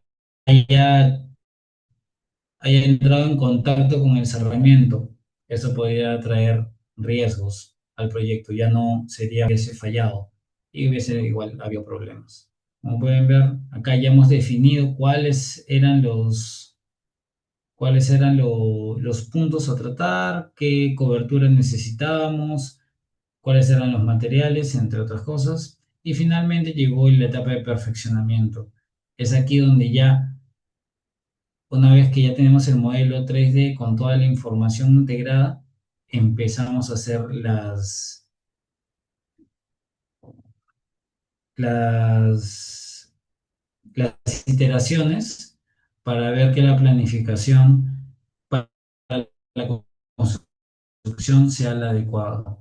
haya entrado en contacto con el cerramiento. Eso podría traer riesgos. al proyecto, ya no sería que hubiese fallado y hubiese igual habido problemas. Como pueden ver, acá ya hemos definido cuáles eran los puntos a tratar, qué cobertura necesitábamos, cuáles eran los materiales, entre otras cosas. Y finalmente llegó la etapa de perfeccionamiento. Es aquí donde ya, una vez que ya tenemos el modelo 3D con toda la información integrada, empezamos a hacer las, las iteraciones para ver que la planificación para la construcción sea la adecuada.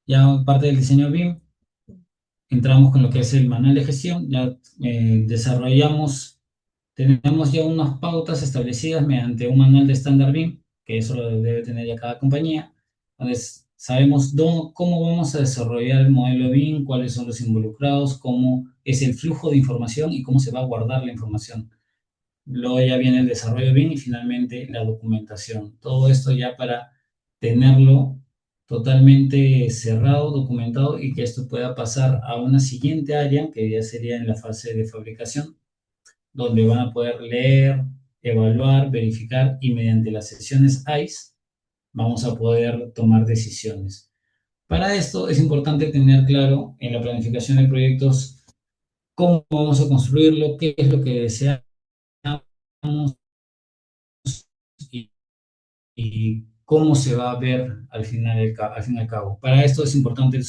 Ya parte del diseño BIM, entramos con lo que es el manual de gestión, ya desarrollamos, tenemos ya unas pautas establecidas mediante un manual de estándar BIM, que eso lo debe tener ya cada compañía. Entonces, sabemos cómo vamos a desarrollar el modelo BIM, cuáles son los involucrados, cómo es el flujo de información y cómo se va a guardar la información. Luego ya viene el desarrollo BIM y finalmente la documentación. Todo esto ya para tenerlo totalmente cerrado, documentado y que esto pueda pasar a una siguiente área, que ya sería en la fase de fabricación, donde van a poder leer, evaluar, verificar y mediante las sesiones ICE vamos a poder tomar decisiones. Para esto es importante tener claro en la planificación de proyectos cómo vamos a construirlo, qué es lo que deseamos y, y cómo se va a ver al fin y al cabo. Para esto es importante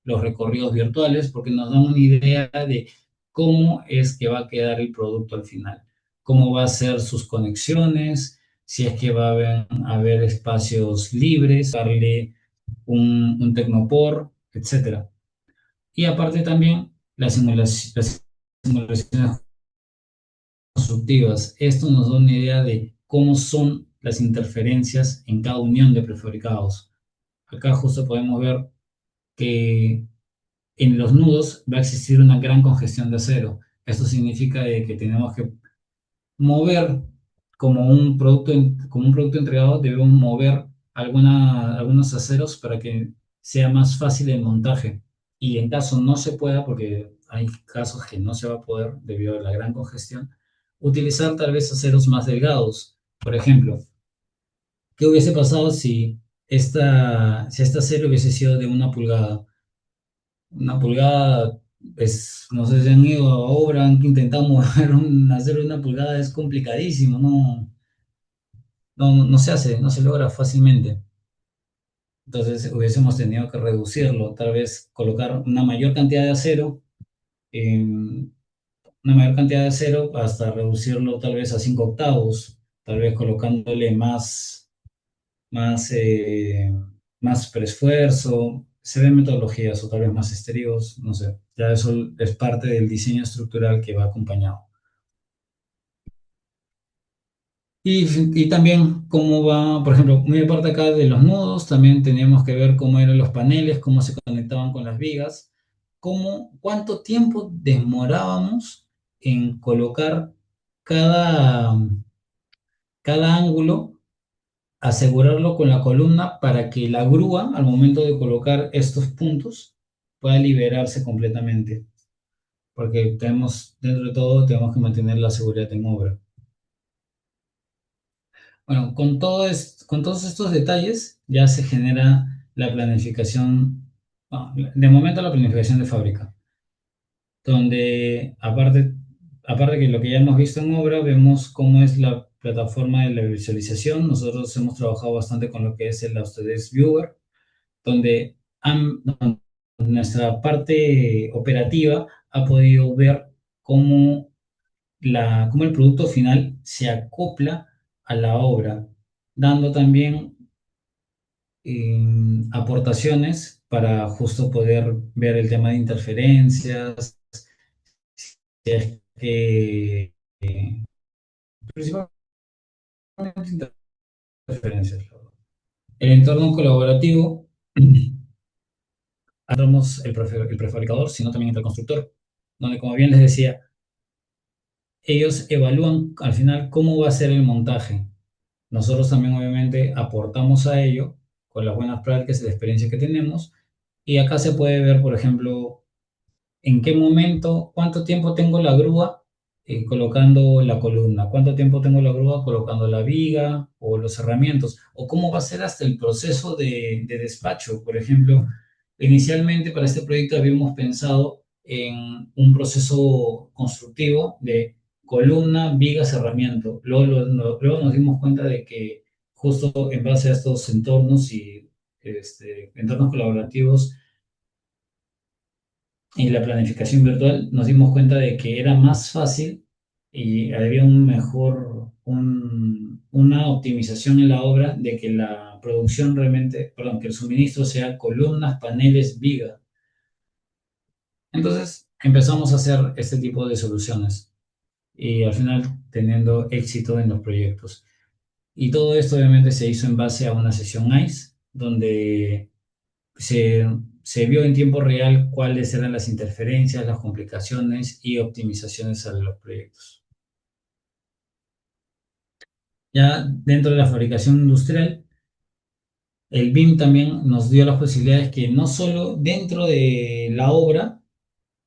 los recorridos virtuales porque nos dan una idea de cómo es que va a quedar el producto al final, cómo va a ser sus conexiones, si es que va a haber espacios libres, darle un tecnopor, etcétera. Y aparte también las simulaciones constructivas. Esto nos da una idea de cómo son las interferencias en cada unión de prefabricados. Acá justo podemos ver que en los nudos va a existir una gran congestión de acero. Esto significa de que tenemos que mover como un producto entregado, debemos mover algunos aceros para que sea más fácil el montaje. Y en caso no se pueda, porque hay casos que no se va a poder debido a la gran congestión, utilizar tal vez aceros más delgados. Por ejemplo, ¿qué hubiese pasado si esta acero hubiese sido de 1 pulgada? 1 pulgada, no sé si han ido a obra, han intentado mover un acero de 1 pulgada, es complicadísimo, no se hace, no se logra fácilmente. Entonces hubiésemos tenido que reducirlo, tal vez colocar una mayor cantidad de acero, una mayor cantidad de acero hasta reducirlo tal vez a 5 octavos, tal vez colocándole más, eh, más preesfuerzo. Se ven metodologías o tal vez más estribos, no sé. Ya eso es parte del diseño estructural que va acompañado. Y también cómo va, por ejemplo, muy aparte acá de los nodos, también teníamos que ver cómo eran los paneles, cómo se conectaban con las vigas, cuánto tiempo demorábamos en colocar cada, cada ángulo, asegurarlo con la columna para que la grúa, al momento de colocar estos puntos, pueda liberarse completamente. Porque dentro de todo, tenemos que mantener la seguridad en obra. Bueno, con todos estos detalles ya se genera la planificación, de momento la planificación de fábrica, donde aparte que lo que ya hemos visto en obra, vemos cómo es la plataforma de la visualización. Nosotros hemos trabajado bastante con lo que es el Autodesk Viewer, donde nuestra parte operativa ha podido ver cómo cómo el producto final se acopla a la obra, dando también aportaciones para justo poder ver el tema de interferencias, que, principalmente interferencias. El entorno colaborativo, entramos el prefabricador, sino también entra el constructor, donde como bien les decía, ellos evalúan al final cómo va a ser el montaje. Nosotros también obviamente aportamos a ello con las buenas prácticas y la experiencia que tenemos. Y acá se puede ver, por ejemplo, en qué momento, cuánto tiempo tengo la grúa colocando la columna, cuánto tiempo tengo la grúa colocando la viga o los herramientas, o cómo va a ser hasta el proceso de despacho. Por ejemplo, inicialmente para este proyecto habíamos pensado en un proceso constructivo de columna, vigas, herramienta. Luego nos dimos cuenta de que justo en base a estos entornos y entornos colaborativos, en la planificación virtual nos dimos cuenta de que era más fácil y había una optimización en la obra de que la producción realmente, perdón, que el suministro sea columnas, paneles, viga. Entonces empezamos a hacer este tipo de soluciones y al final teniendo éxito en los proyectos. Y todo esto obviamente se hizo en base a una sesión ICE, donde se, se vio en tiempo real cuáles eran las interferencias, las complicaciones y optimizaciones a los proyectos. Ya dentro de la fabricación industrial, el BIM también nos dio las posibilidades que no solo dentro de la obra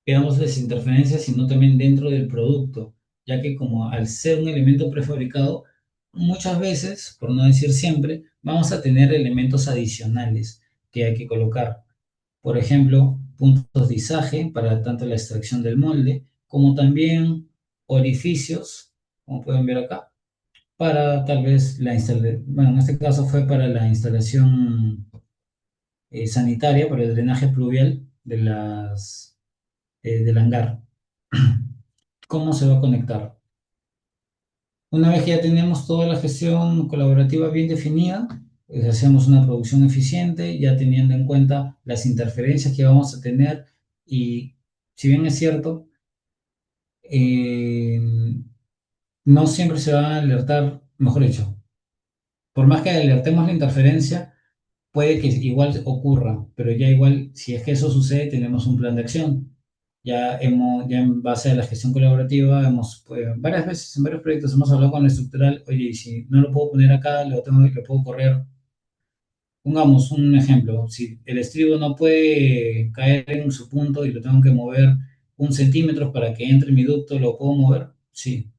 veamos las interferencias, sino también dentro del producto, ya que como al ser un elemento prefabricado, muchas veces, por no decir siempre, vamos a tener elementos adicionales que hay que colocar. Por ejemplo, puntos de izaje para tanto la extracción del molde, como también orificios, como pueden ver acá, para tal vez la instalación, bueno, en este caso fue para la instalación sanitaria, para el drenaje pluvial del hangar. ¿Cómo se va a conectar? Una vez que ya tenemos toda la gestión colaborativa bien definida, pues hacemos una producción eficiente, ya teniendo en cuenta las interferencias que vamos a tener y si bien es cierto, eh, no siempre se va a alertar, mejor dicho, por más que alertemos la interferencia, puede que igual ocurra, pero ya igual, si es que eso sucede, tenemos un plan de acción. Ya en base a la gestión colaborativa, pues, varias veces en varios proyectos hemos hablado con el estructural, oye, y si no lo puedo poner acá, lo puedo correr. Pongamos un ejemplo, si el estribo no puede caer en su punto y lo tengo que mover 1 centímetro para que entre mi ducto, ¿lo puedo mover? Sí.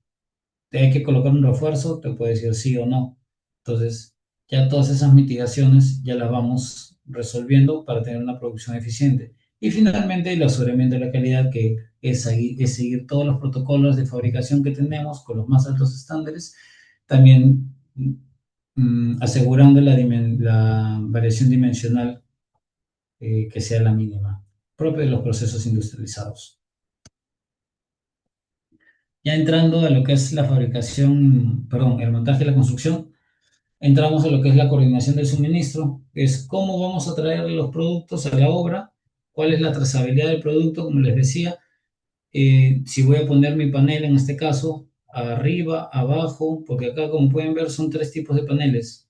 ¿Te hay que colocar un refuerzo? Te puede decir sí o no. Entonces, ya todas esas mitigaciones ya las vamos resolviendo para tener una producción eficiente. Y finalmente, el aseguramiento de la calidad, que es seguir todos los protocolos de fabricación que tenemos con los más altos estándares, también asegurando la variación dimensional que sea la mínima, propio de los procesos industrializados. Ya entrando a lo que es la fabricación, perdón, el montaje y la construcción, entramos a lo que es la coordinación del suministro, que es cómo vamos a traer los productos a la obra, cuál es la trazabilidad del producto, como les decía, si voy a poner mi panel en este caso, arriba, abajo, porque acá como pueden ver son 3 tipos de paneles.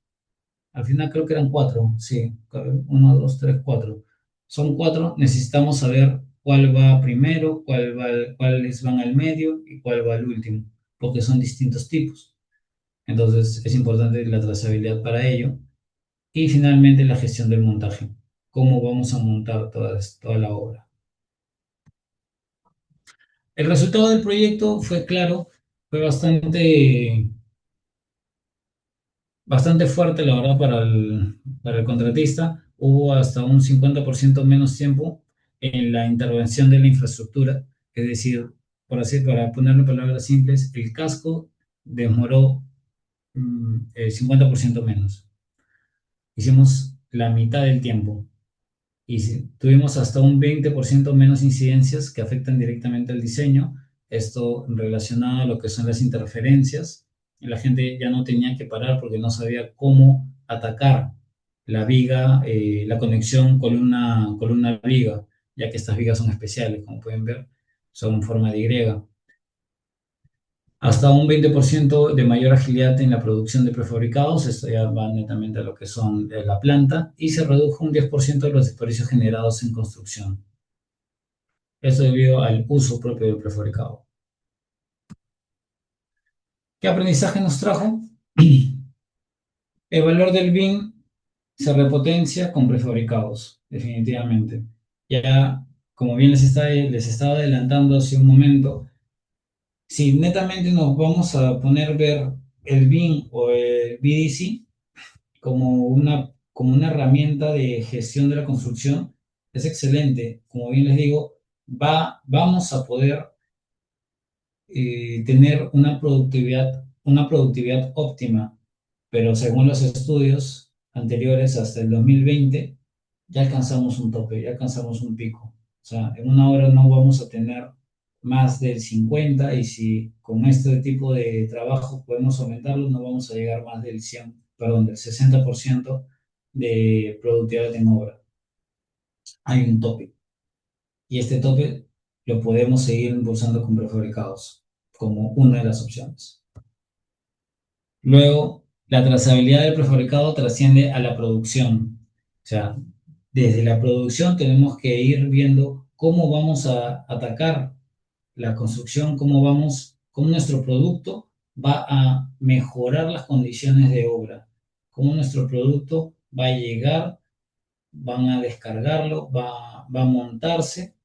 Al final creo que eran 4, sí, 1, 2, 3, 4. Son 4, necesitamos saber cuál va primero, cuáles van al medio y cuál va al último, porque son distintos tipos. Entonces es importante la trazabilidad para ello. Y finalmente la gestión del montaje, cómo vamos a montar toda la obra. El resultado del proyecto fue claro, fue bastante fuerte, la verdad, para el contratista. Hubo hasta un 50% menos tiempo en la intervención de la infraestructura, es decir, para ponerlo en palabras simples, el casco demoró el 50% menos. Hicimos la mitad del tiempo y tuvimos hasta un 20% menos incidencias que afectan directamente al diseño. Esto relacionado a lo que son las interferencias. Y la gente ya no tenía que parar porque no sabía cómo atacar la viga, la conexión columna-viga, ya que estas vigas son especiales, como pueden ver, son en forma de Y. Hasta un 20% de mayor agilidad en la producción de prefabricados, esto ya va netamente a lo que son la planta, y se redujo un 10% de los desperdicios generados en construcción. Esto debido al uso propio del prefabricado. ¿Qué aprendizaje nos trajo? El valor del BIM se repotencia con prefabricados, definitivamente. Ya, como bien les estaba adelantando hace un momento, si netamente nos vamos a poner ver el BIM o el BDC como una herramienta de gestión de la construcción, es excelente. Como bien les digo, vamos a poder tener una productividad óptima, pero según los estudios anteriores hasta el 2020, ya alcanzamos un tope, ya alcanzamos un pico. O sea, en una hora no vamos a tener más del 50 y si con este tipo de trabajo podemos aumentarlo, no vamos a llegar más del 100, perdón, del 60% de productividad en obra. Hay un tope y este tope lo podemos seguir impulsando con prefabricados como una de las opciones. Luego, la trazabilidad del prefabricado trasciende a la producción. O sea, desde la producción tenemos que ir viendo cómo vamos a atacar la construcción, cómo nuestro producto va a mejorar las condiciones de obra, cómo nuestro producto va a llegar, van a descargarlo, va a montarse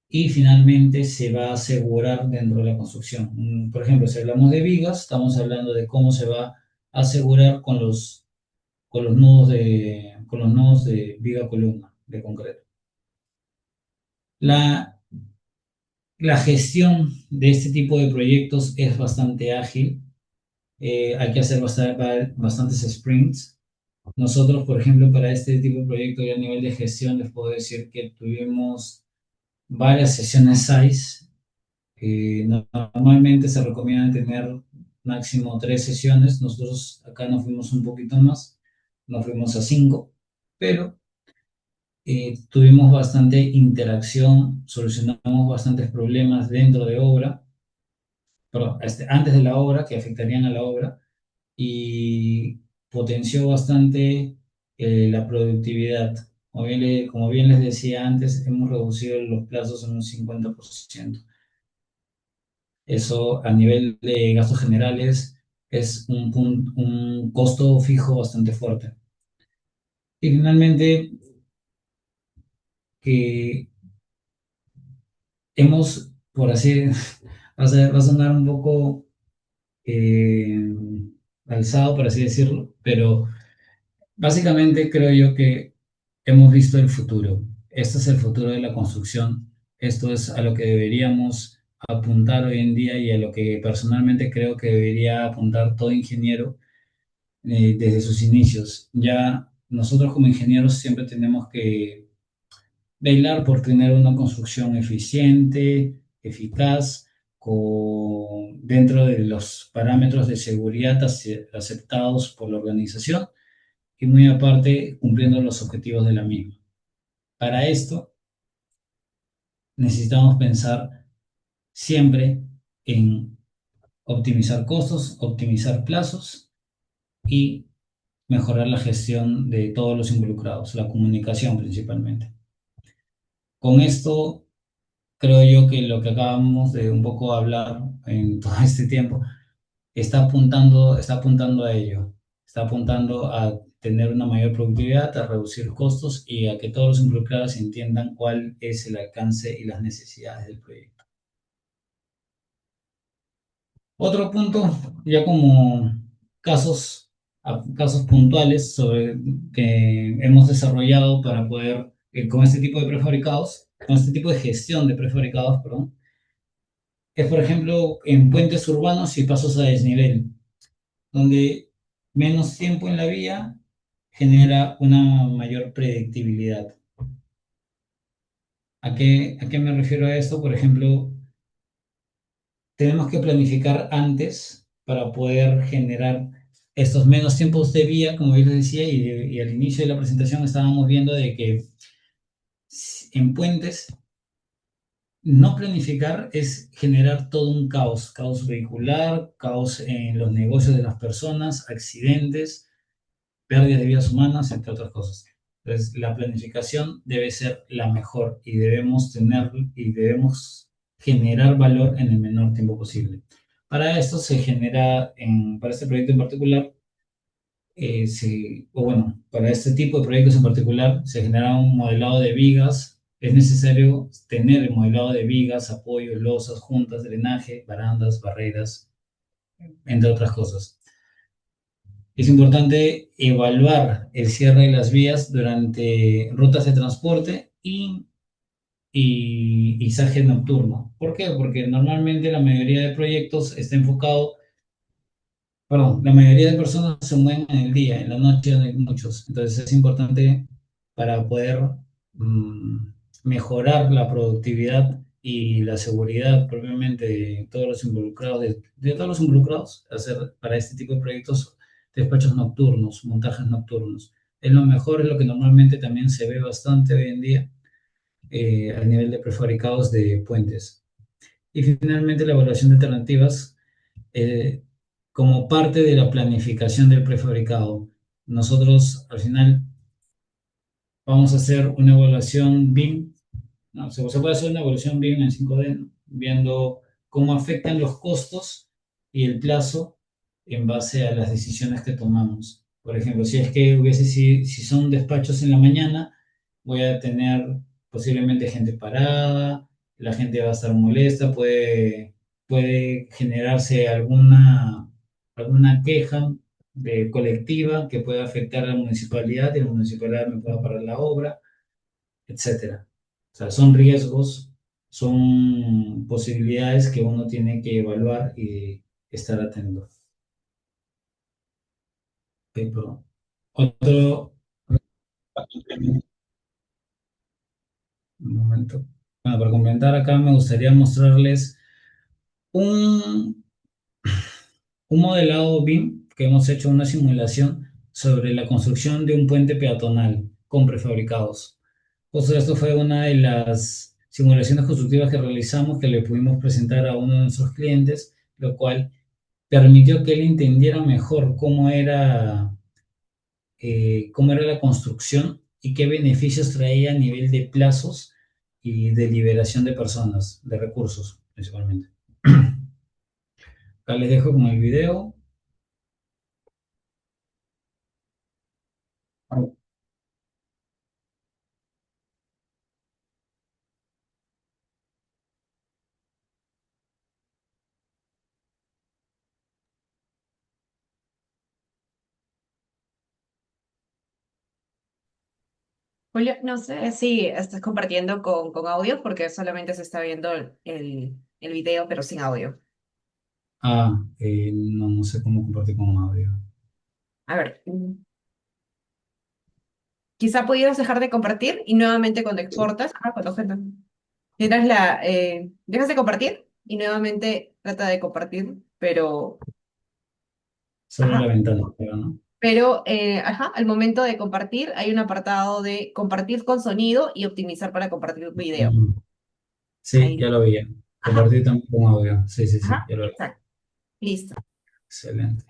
y finalmente se va a asegurar dentro de la construcción. Por ejemplo, si hablamos de vigas, estamos hablando de cómo se va a asegurar con los nodos de viga columna de concreto. La, la gestión de este tipo de proyectos es bastante ágil. Hay que hacer bastantes sprints. Nosotros, por ejemplo, para este tipo de proyectos y a nivel de gestión, les puedo decir que tuvimos varias sesiones SAIS. Normalmente se recomienda tener máximo 3 sesiones. Nosotros acá nos fuimos un poquito más, nos fuimos a 5, pero tuvimos bastante interacción, solucionamos bastantes problemas dentro de obra, perdón, antes de la obra que afectarían a la obra y potenció bastante la productividad. Como bien les decía antes, hemos reducido los plazos en un 50%. Eso a nivel de gastos generales es un costo fijo bastante fuerte. Y finalmente, que hemos, por así, va a sonar un poco eh, alzado, por así decirlo, pero básicamente creo yo que hemos visto el futuro. Este es el futuro de la construcción. Esto es a lo que deberíamos apuntar hoy en día y a lo que personalmente creo que debería apuntar todo ingeniero desde sus inicios. Ya nosotros como ingenieros siempre tenemos que velar por tener una construcción eficiente, eficaz, dentro de los parámetros de seguridad aceptados por la organización y muy aparte cumpliendo los objetivos de la misma. Para esto necesitamos pensar siempre en optimizar costos, optimizar plazos y mejorar la gestión de todos los involucrados, la comunicación principalmente. Con esto, creo yo que lo que acabamos de un poco hablar en todo este tiempo está apuntando a ello, está apuntando a tener una mayor productividad, a reducir costos y a que todos los involucrados entiendan cuál es el alcance y las necesidades del proyecto. Otro punto, ya como casos, casos puntuales sobre que hemos desarrollado para poder, con este tipo de prefabricados, con este tipo de gestión de prefabricados, perdón, es por ejemplo en puentes urbanos y pasos a desnivel, donde menos tiempo en la vía genera una mayor predictibilidad. ¿A qué me refiero a esto? Por ejemplo, tenemos que planificar antes para poder generar estos menos tiempos de vía, como yo les decía, y al inicio de la presentación estábamos viendo de que en puentes no planificar es generar todo un caos, caos vehicular, caos en los negocios de las personas, accidentes, pérdidas de vidas humanas, entre otras cosas. Entonces, la planificación debe ser la mejor y debemos generar valor en el menor tiempo posible. Para esto se genera, para este proyecto en particular, o bueno, para este tipo de proyectos en particular, se genera un modelado de vigas. Es necesario tener el modelado de vigas, apoyos, losas, juntas, drenaje, barandas, barreras, entre otras cosas. Es importante evaluar el cierre de las vías durante rutas de transporte y izaje nocturno. ¿Por qué? Porque normalmente la mayoría de proyectos está enfocado. Perdón, la mayoría de personas se mueven en el día, en la noche no hay muchos. Entonces es importante para poder mm, mejorar la productividad y la seguridad propiamente de todos los involucrados, de todos los involucrados, hacer para este tipo de proyectos despachos nocturnos, montajes nocturnos. Es lo mejor, es lo que normalmente también se ve bastante hoy en día a nivel de prefabricados de puentes. Y finalmente la evaluación de alternativas eh, como parte de la planificación del prefabricado. Nosotros al final vamos a hacer una evaluación BIM, ¿no? Se puede hacer una evaluación BIM en 5D, ¿no? Viendo cómo afectan los costos y el plazo en base a las decisiones que tomamos. Por ejemplo, si es que si son despachos en la mañana, voy a tener posiblemente gente parada, la gente va a estar molesta, puede generarse alguna queja colectiva que pueda afectar a la municipalidad y la municipalidad me pueda parar la obra, etcétera. O sea, son riesgos, son posibilidades que uno tiene que evaluar y estar atento. Ok, perdón. Otro un momento. Bueno, para complementar acá me gustaría mostrarles un, un modelado BIM que hemos hecho una simulación sobre la construcción de un puente peatonal con prefabricados. Justo esto fue una de las simulaciones constructivas que realizamos que le pudimos presentar a uno de nuestros clientes, lo cual permitió que él entendiera mejor cómo era la construcción y qué beneficios traía a nivel de plazos y de liberación de personas, de recursos principalmente. Acá les dejo con el video. Julio, no sé si estás compartiendo con audio porque solamente se está viendo el video, pero sin audio. No, no sé cómo compartir con audio. A ver, quizá pudieras dejar de compartir y nuevamente cuando exportas, dejas de compartir y nuevamente trata de compartir, pero, Solo la ajá, ventana, pero no. al momento de compartir hay un apartado de compartir con sonido y optimizar para compartir video. Mm, sí, Ahí, ya lo vi. ajá, Compartir también con audio. Sí, sí, sí, ajá, ya lo vi. exacto, listo. Excelente.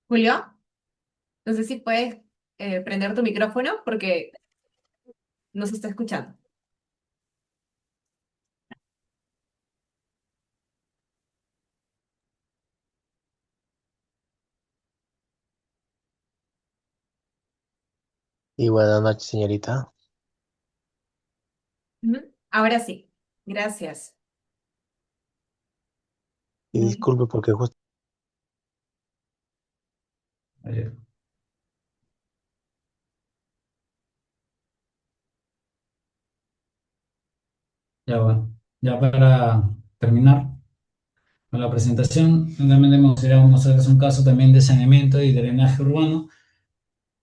Julio, no sé si puedes prender tu micrófono porque no se está escuchando. Y buenas noches, señorita. Ujú. Ahora sí, gracias. Y Mm. disculpe porque justo Ayer. Ya va. Ya para terminar con la presentación, realmente me gustaría mostrarles un caso también de saneamiento y drenaje urbano,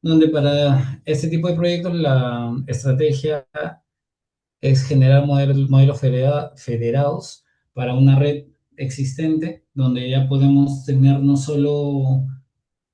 donde para este tipo de proyectos la estrategia es generar modelos federados para una red existente, donde ya podemos tener no solo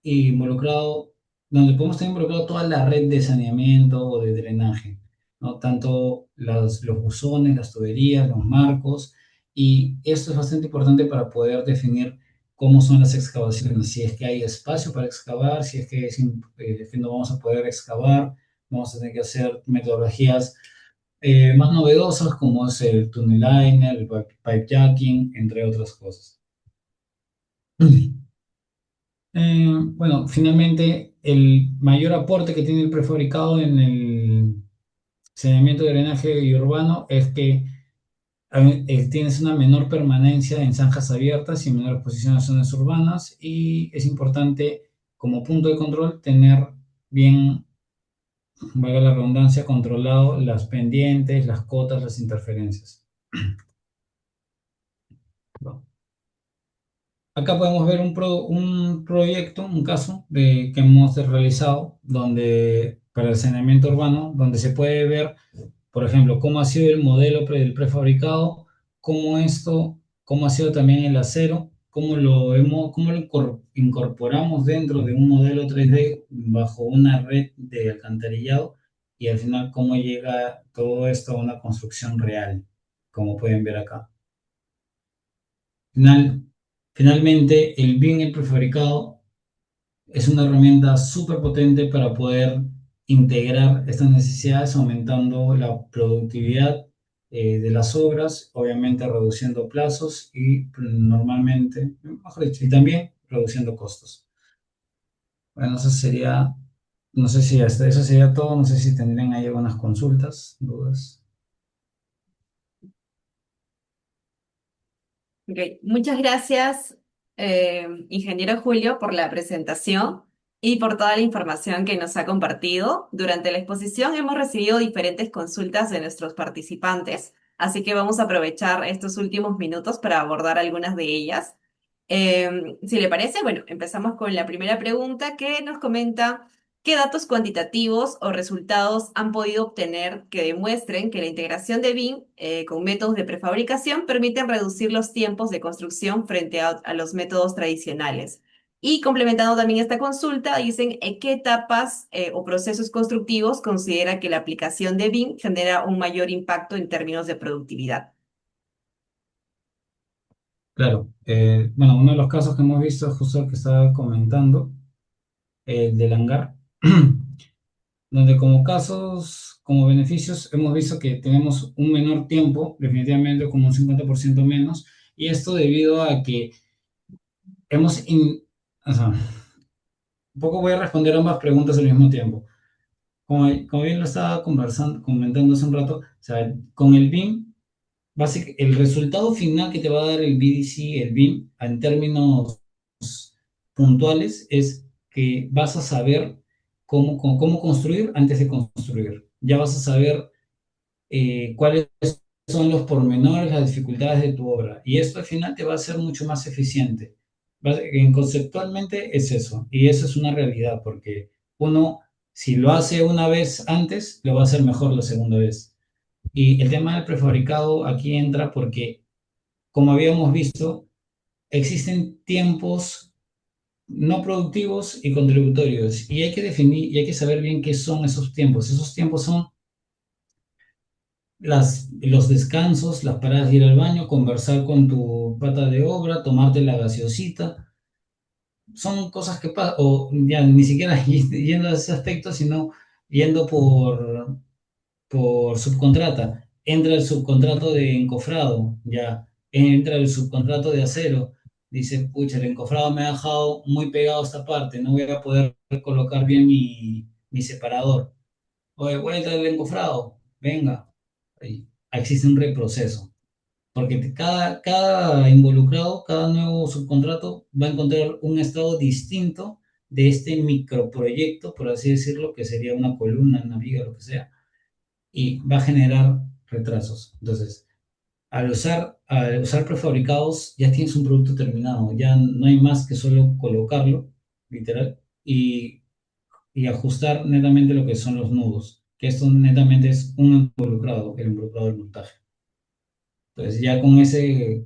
involucrado, donde podemos tener involucrado toda la red de saneamiento o de drenaje, ¿no? Tanto los buzones, las tuberías, los marcos, y esto es bastante importante para poder definir cómo son las excavaciones, si es que hay espacio para excavar, si es que, que no vamos a poder excavar, vamos a tener que hacer metodologías más novedosas como es el tunnel liner, el pipe jacking, entre otras cosas. Bueno, finalmente el mayor aporte que tiene el prefabricado en el saneamiento de drenaje y urbano es que tienes una menor permanencia en zanjas abiertas y menor exposición a zonas urbanas, y es importante como punto de control tener bien, valga la redundancia, controlado las pendientes, las cotas, las interferencias. Bueno, acá podemos ver un proyecto, un caso que hemos realizado para el saneamiento urbano, donde se puede ver, por ejemplo, cómo ha sido el modelo del prefabricado, cómo ha sido también el acero, cómo lo incorporamos dentro de un modelo 3D bajo una red de alcantarillado, y al final cómo llega todo esto a una construcción real, como pueden ver acá. Final, Finalmente, el BIM, el prefabricado, es una herramienta súper potente para poder integrar estas necesidades, aumentando la productividad de las obras, obviamente reduciendo plazos y normalmente, mejor dicho, y también reduciendo costos. Bueno, no sé si hasta eso sería todo, no sé si tendrían ahí algunas consultas, dudas. Ok, muchas gracias, ingeniero Julio, por la presentación y por toda la información que nos ha compartido. Durante la exposición hemos recibido diferentes consultas de nuestros participantes, así que vamos a aprovechar estos últimos minutos para abordar algunas de ellas. Si le parece, bueno, empezamos con la primera pregunta que nos comenta: ¿qué datos cuantitativos o resultados han podido obtener que demuestren que la integración de BIM con métodos de prefabricación permiten reducir los tiempos de construcción frente a los métodos tradicionales? Y complementando también esta consulta, dicen en qué etapas o procesos constructivos considera que la aplicación de BIM genera un mayor impacto en términos de productividad. Claro, bueno, uno de los casos que hemos visto es justo el que estaba comentando, el del hangar, donde como casos, como beneficios, hemos visto que tenemos un menor tiempo, definitivamente como un 50% menos, y esto debido a que o sea, un poco voy a responder ambas preguntas al mismo tiempo. Como bien lo estaba comentando hace un rato, o sea, con el BIM, el resultado final que te va a dar el BDC, el BIM, en términos puntuales, es que vas a saber cómo construir antes de construir. Ya vas a saber cuáles son los pormenores, las dificultades de tu obra. Y esto al final te va a hacer mucho más eficiente. Conceptualmente es eso, y eso es una realidad, porque uno, si lo hace una vez antes, lo va a hacer mejor la segunda vez. Y el tema del prefabricado aquí entra porque, como habíamos visto, existen tiempos no productivos y contributorios, y hay que definir y hay que saber bien qué son esos tiempos. Esos tiempos son los descansos, las paradas de ir al baño, conversar con tu pata de obra, tomarte la gaseosita, son cosas que pasan, o ya ni siquiera yendo a ese aspecto, sino yendo por subcontrata. Entra el subcontrato de encofrado, ya. Entra el subcontrato de acero. Dice, pucha, el encofrado me ha dejado muy pegado a esta parte, no voy a poder colocar bien mi separador. Oye, vuelta el encofrado, venga. Ahí existe un reproceso. Porque cada involucrado, cada nuevo subcontrato va a encontrar un estado distinto de este microproyecto, por así decirlo, que sería una columna, una viga, lo que sea, y va a generar retrasos. Entonces, al usar prefabricados, ya tienes un producto terminado, ya no hay más que solo colocarlo, literal, y ajustar netamente lo que son los nudos, que esto netamente es un involucrado, el involucrado del montaje. Entonces, ya con ese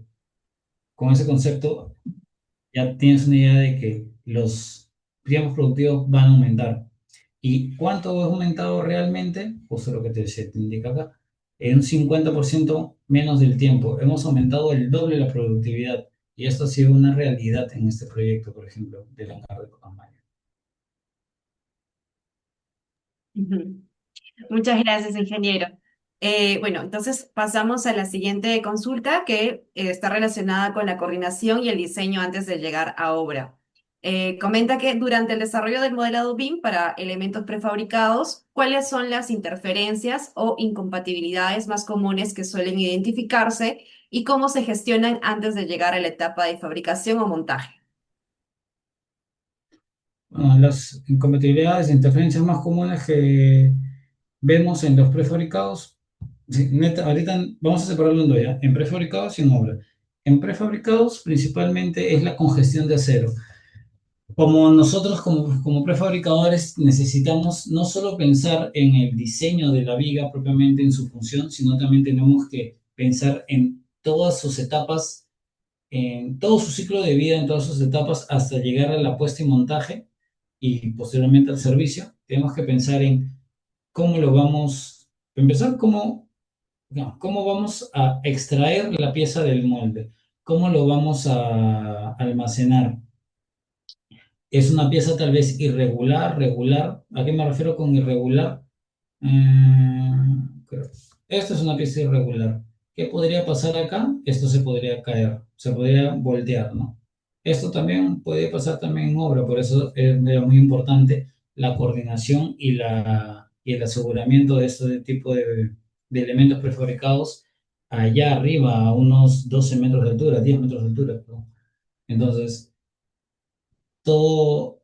concepto, ya tienes una idea de que los tiempos productivos van a aumentar. ¿Y cuánto ha aumentado realmente? Justo lo que te indica acá. En un 50% menos del tiempo. Hemos aumentado el doble la productividad. Y esto ha sido una realidad en este proyecto, por ejemplo, de la carga de Pacamaya. Ujú. Muchas gracias, ingeniero. Bueno, entonces pasamos a la siguiente consulta que está relacionada con la coordinación y el diseño antes de llegar a obra. Comenta que durante el desarrollo del modelado BIM para elementos prefabricados, ¿cuáles son las interferencias o incompatibilidades más comunes que suelen identificarse y cómo se gestionan antes de llegar a la etapa de fabricación o montaje? Bueno, las incompatibilidades e interferencias más comunes que vemos en los prefabricados, sí, ahorita vamos a separarlo en dos ya, en prefabricados y en obra. En prefabricados principalmente es la congestión de acero. Como nosotros como prefabricadores necesitamos no solo pensar en el diseño de la viga propiamente en su función, sino también tenemos que pensar en todas sus etapas, en todo su ciclo de vida, en todas sus etapas hasta llegar a la puesta y montaje y posteriormente al servicio. Tenemos que pensar en cómo lo vamos, empezar cómo, no, cómo vamos a extraer la pieza del molde, cómo lo vamos a almacenar. Es una pieza tal vez irregular, regular. ¿A qué me refiero con irregular? Creo. Esto es una pieza irregular. ¿Qué podría pasar acá? Esto se podría caer, se podría voltear, ¿no? Esto también puede pasar también en obra, por eso es muy importante la coordinación y el aseguramiento de este tipo de elementos prefabricados allá arriba, a unos 12 metros de altura, 10 metros de altura, perdón. Entonces, todo,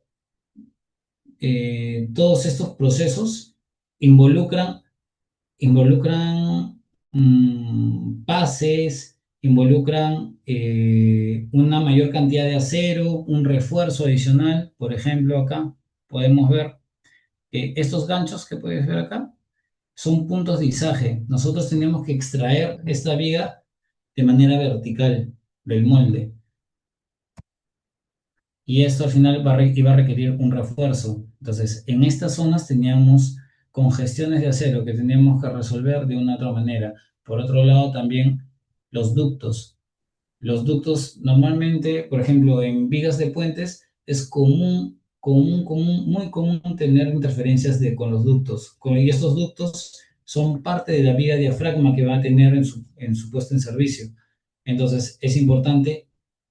todos estos procesos involucran, involucran pases, involucran una mayor cantidad de acero, un refuerzo adicional. Por ejemplo, acá podemos ver estos ganchos que puedes ver acá son puntos de izaje. Nosotros tenemos que extraer esta viga de manera vertical del molde. Y esto al final iba a requerir un refuerzo. Entonces, en estas zonas teníamos congestiones de acero que teníamos que resolver de una u otra manera. Por otro lado, también los ductos. Los ductos normalmente, por ejemplo, en vigas de puentes, es muy común tener interferencias con los ductos. Y estos ductos son parte de la viga diafragma que va a tener en su puesta en servicio. Entonces, es importante,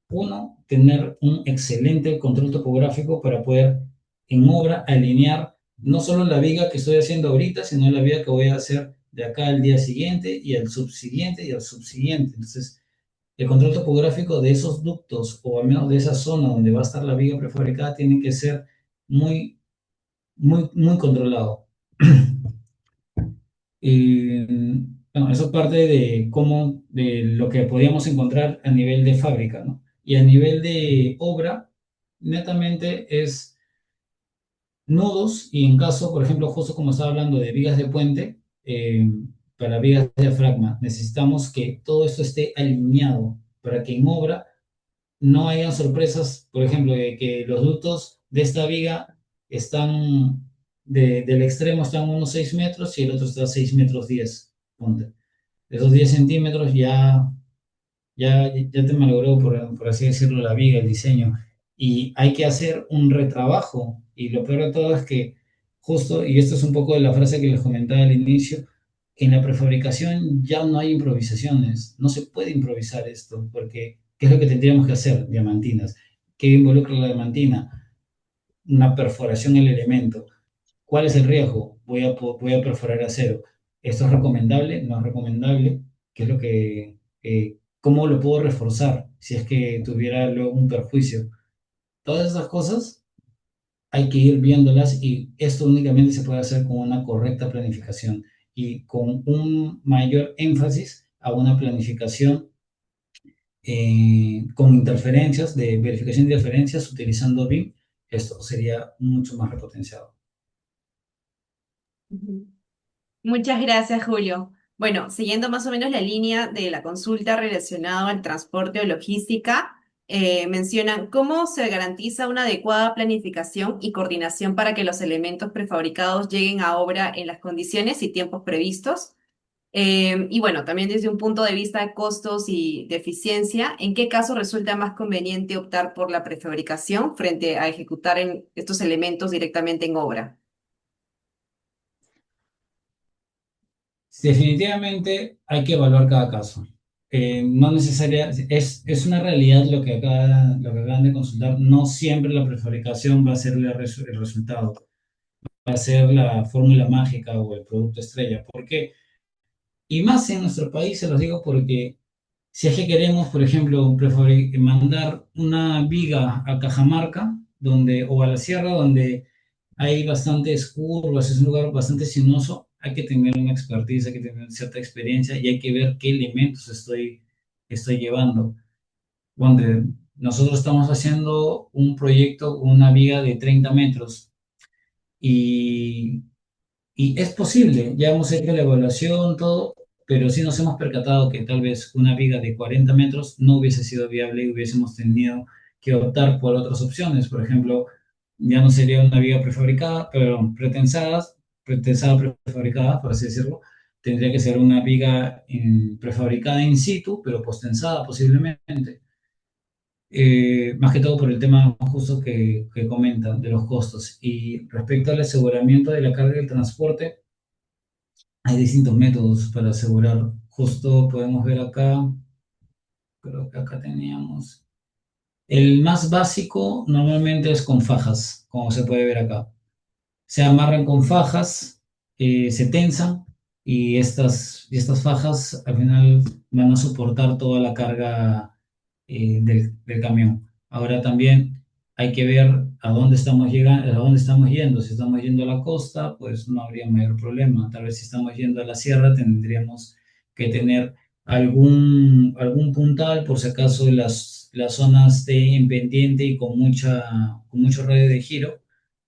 uno, tener un excelente control topográfico para poder en obra alinear no solo la viga que estoy haciendo ahorita, sino la viga que voy a hacer de acá al día siguiente y al subsiguiente y al subsiguiente. Entonces, el control topográfico de esos ductos, o al menos de esa zona donde va a estar la viga prefabricada, tiene que ser muy, muy, muy controlado. Y, bueno, eso es parte de lo que podíamos encontrar a nivel de fábrica, ¿no? Y a nivel de obra, netamente es nudos, y en caso, por ejemplo, justo como estaba hablando de vigas de puente, para vigas de diafragma, necesitamos que todo esto esté alineado para que en obra no haya sorpresas, por ejemplo, de que los ductos de esta viga están, del extremo están unos 6 metros y el otro está a 6 metros 10. Ponte. Esos 10 centímetros ya te malogró, por así decirlo, la viga, el diseño. y hay que hacer un retrabajo. Y lo peor de todo es que justo, y esto es un poco de la frase que les comentaba al inicio, en la prefabricación ya no hay improvisaciones, no se puede improvisar esto, porque ¿qué es lo que tendríamos que hacer? Diamantinas. ¿Qué involucra la diamantina? Una perforación en el elemento. ¿Cuál es el riesgo? Voy a perforar acero. ¿Esto es recomendable? ¿No es recomendable? ¿Qué es lo cómo lo puedo reforzar si es que tuviera luego un perjuicio? Todas esas cosas hay que ir viéndolas y esto únicamente se puede hacer con una correcta planificación y con un mayor énfasis a una planificación con interferencias, de verificación de interferencias utilizando BIM. Esto sería mucho más repotenciado. Ujú. Muchas gracias, Julio. Bueno, siguiendo más o menos la línea de la consulta relacionada al transporte o logística, mencionan cómo se garantiza una adecuada planificación y coordinación para que los elementos prefabricados lleguen a obra en las condiciones y tiempos previstos. Y bueno, también desde un punto de vista de costos y de eficiencia, ¿en qué caso resulta más conveniente optar por la prefabricación frente a ejecutar estos elementos directamente en obra? Definitivamente hay que evaluar cada caso. No necesaria, es una realidad lo que acaban de consultar. No siempre la prefabricación va a ser el resultado, va a ser la fórmula mágica o el producto estrella. ¿Por qué? Y más en nuestro país, se los digo porque si es que queremos, por ejemplo, mandar una viga a Cajamarca o a la sierra donde hay bastantes curvas, es un lugar bastante sinuoso, hay que tener una expertise, hay que tener cierta experiencia y hay que ver qué elementos estoy llevando. Donde nosotros estamos haciendo un proyecto, una viga de 30 metros y es posible, ya hemos hecho la evaluación, todo, pero sí nos hemos percatado que tal vez una viga de 40 metros no hubiese sido viable y hubiésemos tenido que optar por otras opciones. Por ejemplo, ya no sería una viga prefabricada, pero pretensada prefabricada, por así decirlo. Tendría que ser una viga prefabricada in situ, pero postensada posiblemente. Más que todo por el tema justo que comentan de los costos. Y respecto al aseguramiento de la carga del transporte, hay distintos métodos para asegurar. Justo podemos ver acá, creo que acá teníamos. El más básico normalmente es con fajas, como se puede ver acá. Se amarran con fajas, se tensan y estas fajas al final van a soportar toda la carga del camión. Ahora también hay que ver a dónde estamos llegando, a dónde estamos yendo. Si estamos yendo a la costa, pues no habría mayor problema. Tal vez si estamos yendo a la sierra, tendríamos que tener algún puntal por si acaso la zona esté en pendiente y con mucho radio de giro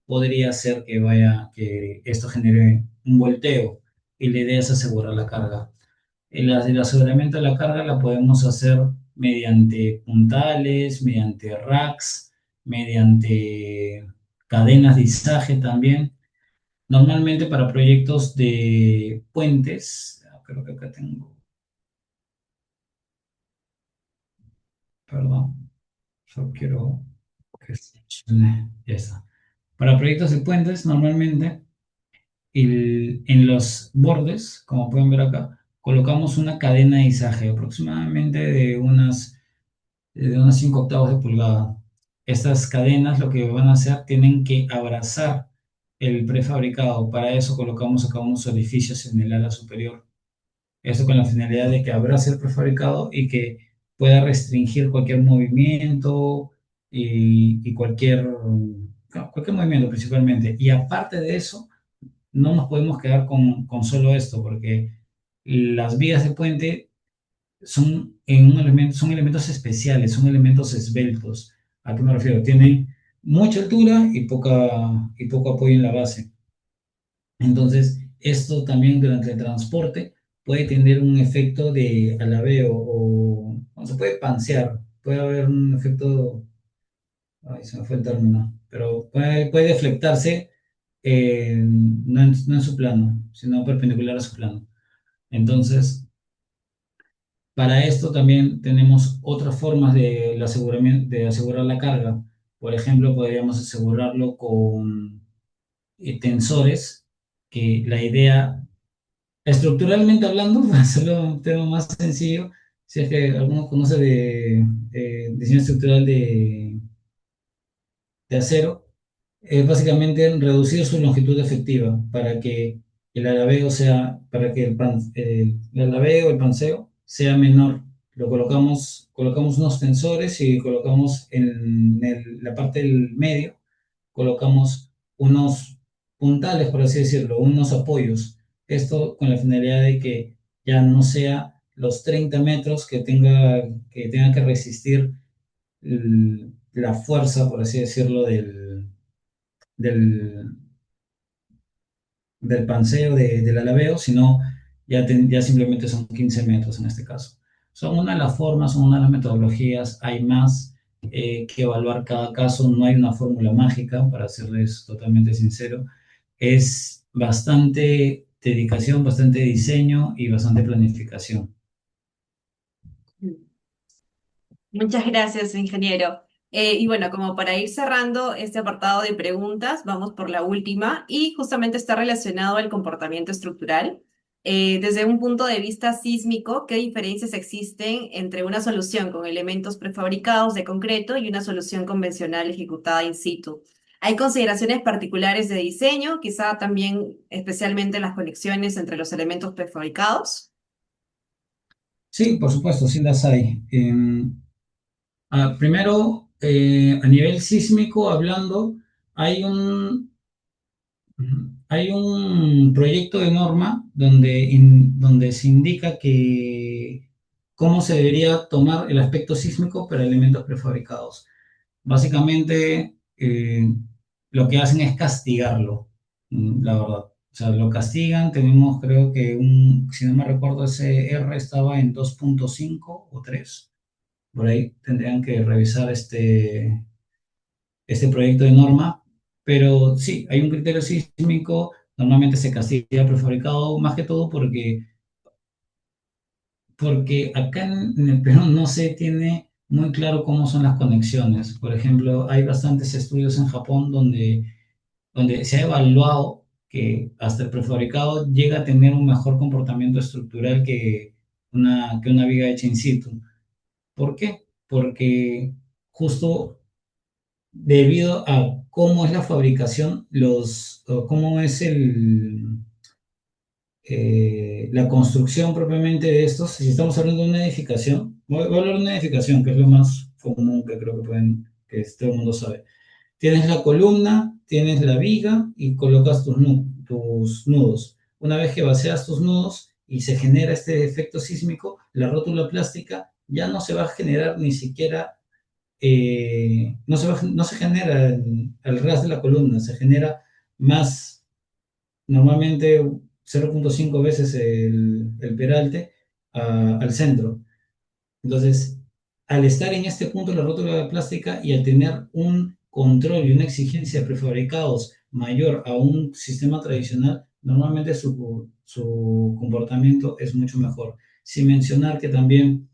podría ser que esto genere un volteo y la idea es asegurar la carga. El aseguramiento de la carga la podemos hacer mediante puntales, mediante racks, mediante cadenas de izaje también. Normalmente para proyectos de puentes, creo que acá tengo, perdón, solo quiero que funcione, ya está. Para proyectos de puentes, normalmente en los bordes, como pueden ver acá, colocamos una cadena de izaje aproximadamente de unas 5 octavos de pulgada. Estas cadenas lo que van a hacer tienen que abrazar el prefabricado. Para eso colocamos acá unos orificios en el ala superior. Esto con la finalidad de que abrace el prefabricado y que pueda restringir cualquier movimiento y cualquier movimiento principalmente. Y aparte de eso, no nos podemos quedar con solo esto, porque las vías de puente son elementos especiales, son elementos esbeltos. ¿A qué me refiero? Tienen mucha altura y poco apoyo en la base. Entonces, esto también durante el transporte puede tener un efecto de alabeo o se puede pansear, puede haber un efecto, ay, se me fue el término, pero puede deflectarse no en su plano, sino perpendicular a su plano. Entonces, para esto también tenemos otras formas de asegurar la carga. Por ejemplo, podríamos asegurarlo con tensores, que la idea, estructuralmente hablando, para hacerlo un tema más sencillo, si es que alguno conoce de diseño estructural de acero, es básicamente reducir su longitud efectiva para que el alabeo sea, para que el alabeo, el panseo sea menor. Colocamos unos tensores y colocamos en la parte del medio, colocamos unos puntales, por así decirlo, unos apoyos. Esto con la finalidad de que ya no sea los 30 metros que tenga que resistir la fuerza, por así decirlo, del, del panseo del alabeo, sino ya simplemente son 15 metros en este caso. Son una de las formas, son una de las metodologías, hay más que evaluar cada caso, no hay una fórmula mágica, para serles totalmente sincero. Es bastante dedicación, bastante diseño y bastante planificación. Muchas gracias, ingeniero. Y bueno, como para ir cerrando este apartado de preguntas, vamos por la última y justamente está relacionado al comportamiento estructural. Desde un punto de vista sísmico, ¿qué diferencias existen entre una solución con elementos prefabricados de concreto y una solución convencional ejecutada in situ? ¿Hay consideraciones particulares de diseño, quizá también especialmente las conexiones entre los elementos prefabricados? Sí, por supuesto, sí las hay. Primero, a nivel sísmico hablando, hay un, hay un proyecto de norma donde se indica que cómo se debería tomar el aspecto sísmico para elementos prefabricados. Básicamente, lo que hacen es castigarlo, la verdad. O sea, lo castigan. Tenemos, creo que si no me recuerdo, ese R estaba en 2.5 o 3. Por ahí tendrían que revisar este proyecto de norma, pero sí, hay un criterio sísmico, normalmente se castiga prefabricado, más que todo porque acá en el Perú no se tiene muy claro cómo son las conexiones. Por ejemplo, hay bastantes estudios en Japón donde se ha evaluado que hasta el prefabricado llega a tener un mejor comportamiento estructural que una viga hecha in situ. ¿Por qué? Porque justo debido a cómo es la fabricación, o cómo es la construcción propiamente de estos. Si estamos hablando de una edificación, voy a hablar de una edificación, que es lo más común que creo que todo el mundo sabe. Tienes la columna, tienes la viga y colocas tus nudos. Una vez que vacías tus nudos y se genera este efecto sísmico, la rótula plástica ya no se va a generar ni siquiera, no se genera al ras de la columna, se genera más, normalmente 0.5 veces el peralte al centro. Entonces, al estar en este punto la rótula plástica y al tener un control y una exigencia de prefabricados mayor a un sistema tradicional, normalmente su comportamiento es mucho mejor. Sin mencionar que también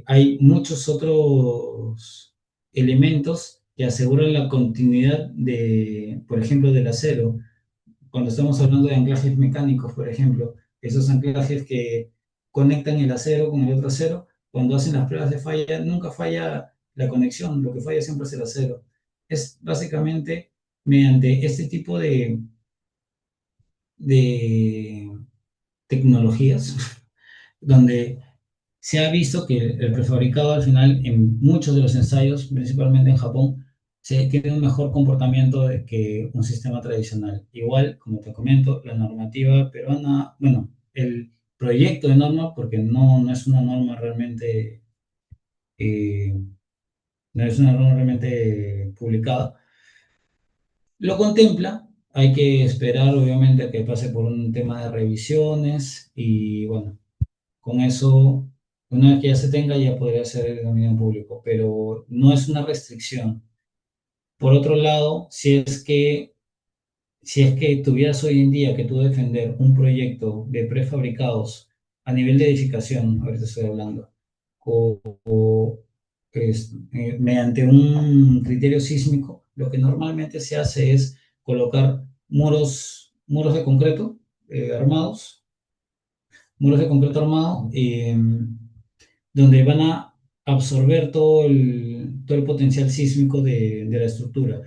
hay muchos otros elementos que aseguran la continuidad por ejemplo, del acero. Cuando estamos hablando de anclajes mecánicos, por ejemplo, esos anclajes que conectan el acero con el otro acero, cuando hacen las pruebas de falla, nunca falla la conexión, lo que falla siempre es el acero. Es básicamente mediante este tipo de tecnologías donde se ha visto que el prefabricado al final en muchos de los ensayos, principalmente en Japón, se tiene un mejor comportamiento que un sistema tradicional. Igual, como te comento, la normativa peruana, bueno, el proyecto de norma, porque no es una norma realmente, eh, no es una norma realmente publicada, lo contempla. Hay que esperar, obviamente, a que pase por un tema de revisiones y bueno, con eso, una vez que ya se tenga, ya podría ser de dominio público, pero no es una restricción. Por otro lado, si es que tuvieras hoy en día que tú defender un proyecto de prefabricados a nivel de edificación, ahorita estoy hablando, o mediante un criterio sísmico, lo que normalmente se hace es colocar muros de concreto armados, muros de concreto armado, donde van a absorber todo el potencial sísmico de la estructura.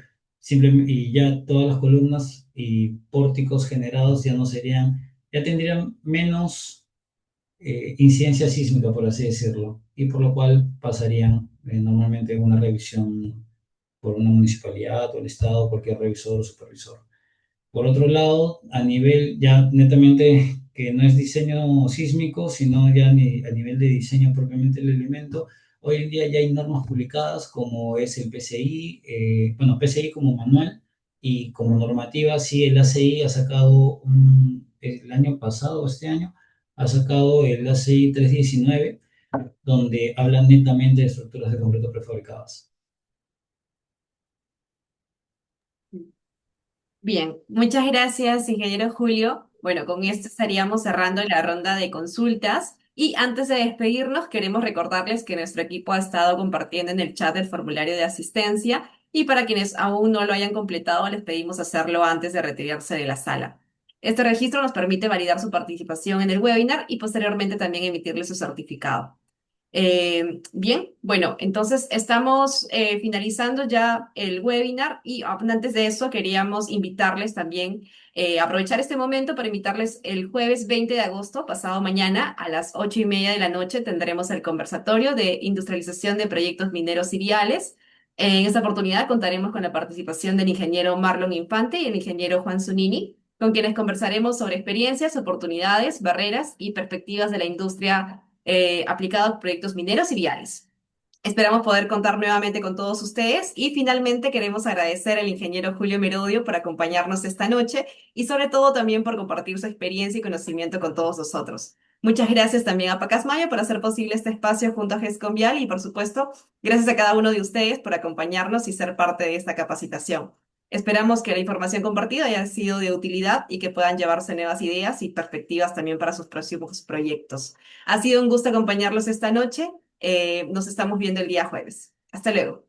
Y ya todas las columnas y pórticos generados ya no serían, ya tendrían menos incidencia sísmica, por así decirlo, y por lo cual pasarían normalmente una revisión por una municipalidad o el Estado, cualquier revisor o supervisor. Por otro lado, a nivel ya netamente que no es diseño sísmico, sino ya a nivel de diseño propiamente del elemento, hoy en día ya hay normas publicadas como es el PCI, bueno, PCI como manual y como normativa, sí, el ACI ha sacado el año pasado, este año, ha sacado el ACI 319, donde habla netamente de estructuras de concreto prefabricadas. Bien, muchas gracias, ingeniero Julio. Bueno, con esto estaríamos cerrando la ronda de consultas. Y antes de despedirnos, queremos recordarles que nuestro equipo ha estado compartiendo en el chat el formulario de asistencia y para quienes aún no lo hayan completado, les pedimos hacerlo antes de retirarse de la sala. Este registro nos permite validar su participación en el webinar y posteriormente también emitirle su certificado. Bien, bueno, entonces estamos finalizando ya el webinar y antes de eso queríamos invitarles también, aprovechar este momento para invitarles el jueves 20 de agosto, pasado mañana, a las 8:30 de la noche, tendremos el conversatorio de industrialización de proyectos mineros y viales. En esta oportunidad contaremos con la participación del ingeniero Marlon Infante y el ingeniero Juan Zunini, con quienes conversaremos sobre experiencias, oportunidades, barreras y perspectivas de la industria aplicado a proyectos mineros y viales. Esperamos poder contar nuevamente con todos ustedes y finalmente queremos agradecer al ingeniero Julio Merodio por acompañarnos esta noche y sobre todo también por compartir su experiencia y conocimiento con todos nosotros. Muchas gracias también a Pacasmayo por hacer posible este espacio junto a GESCOM Vial y por supuesto gracias a cada uno de ustedes por acompañarnos y ser parte de esta capacitación. Esperamos que la información compartida haya sido de utilidad y que puedan llevarse nuevas ideas y perspectivas también para sus próximos proyectos. Ha sido un gusto acompañarlos esta noche. Nos estamos viendo el día jueves. Hasta luego.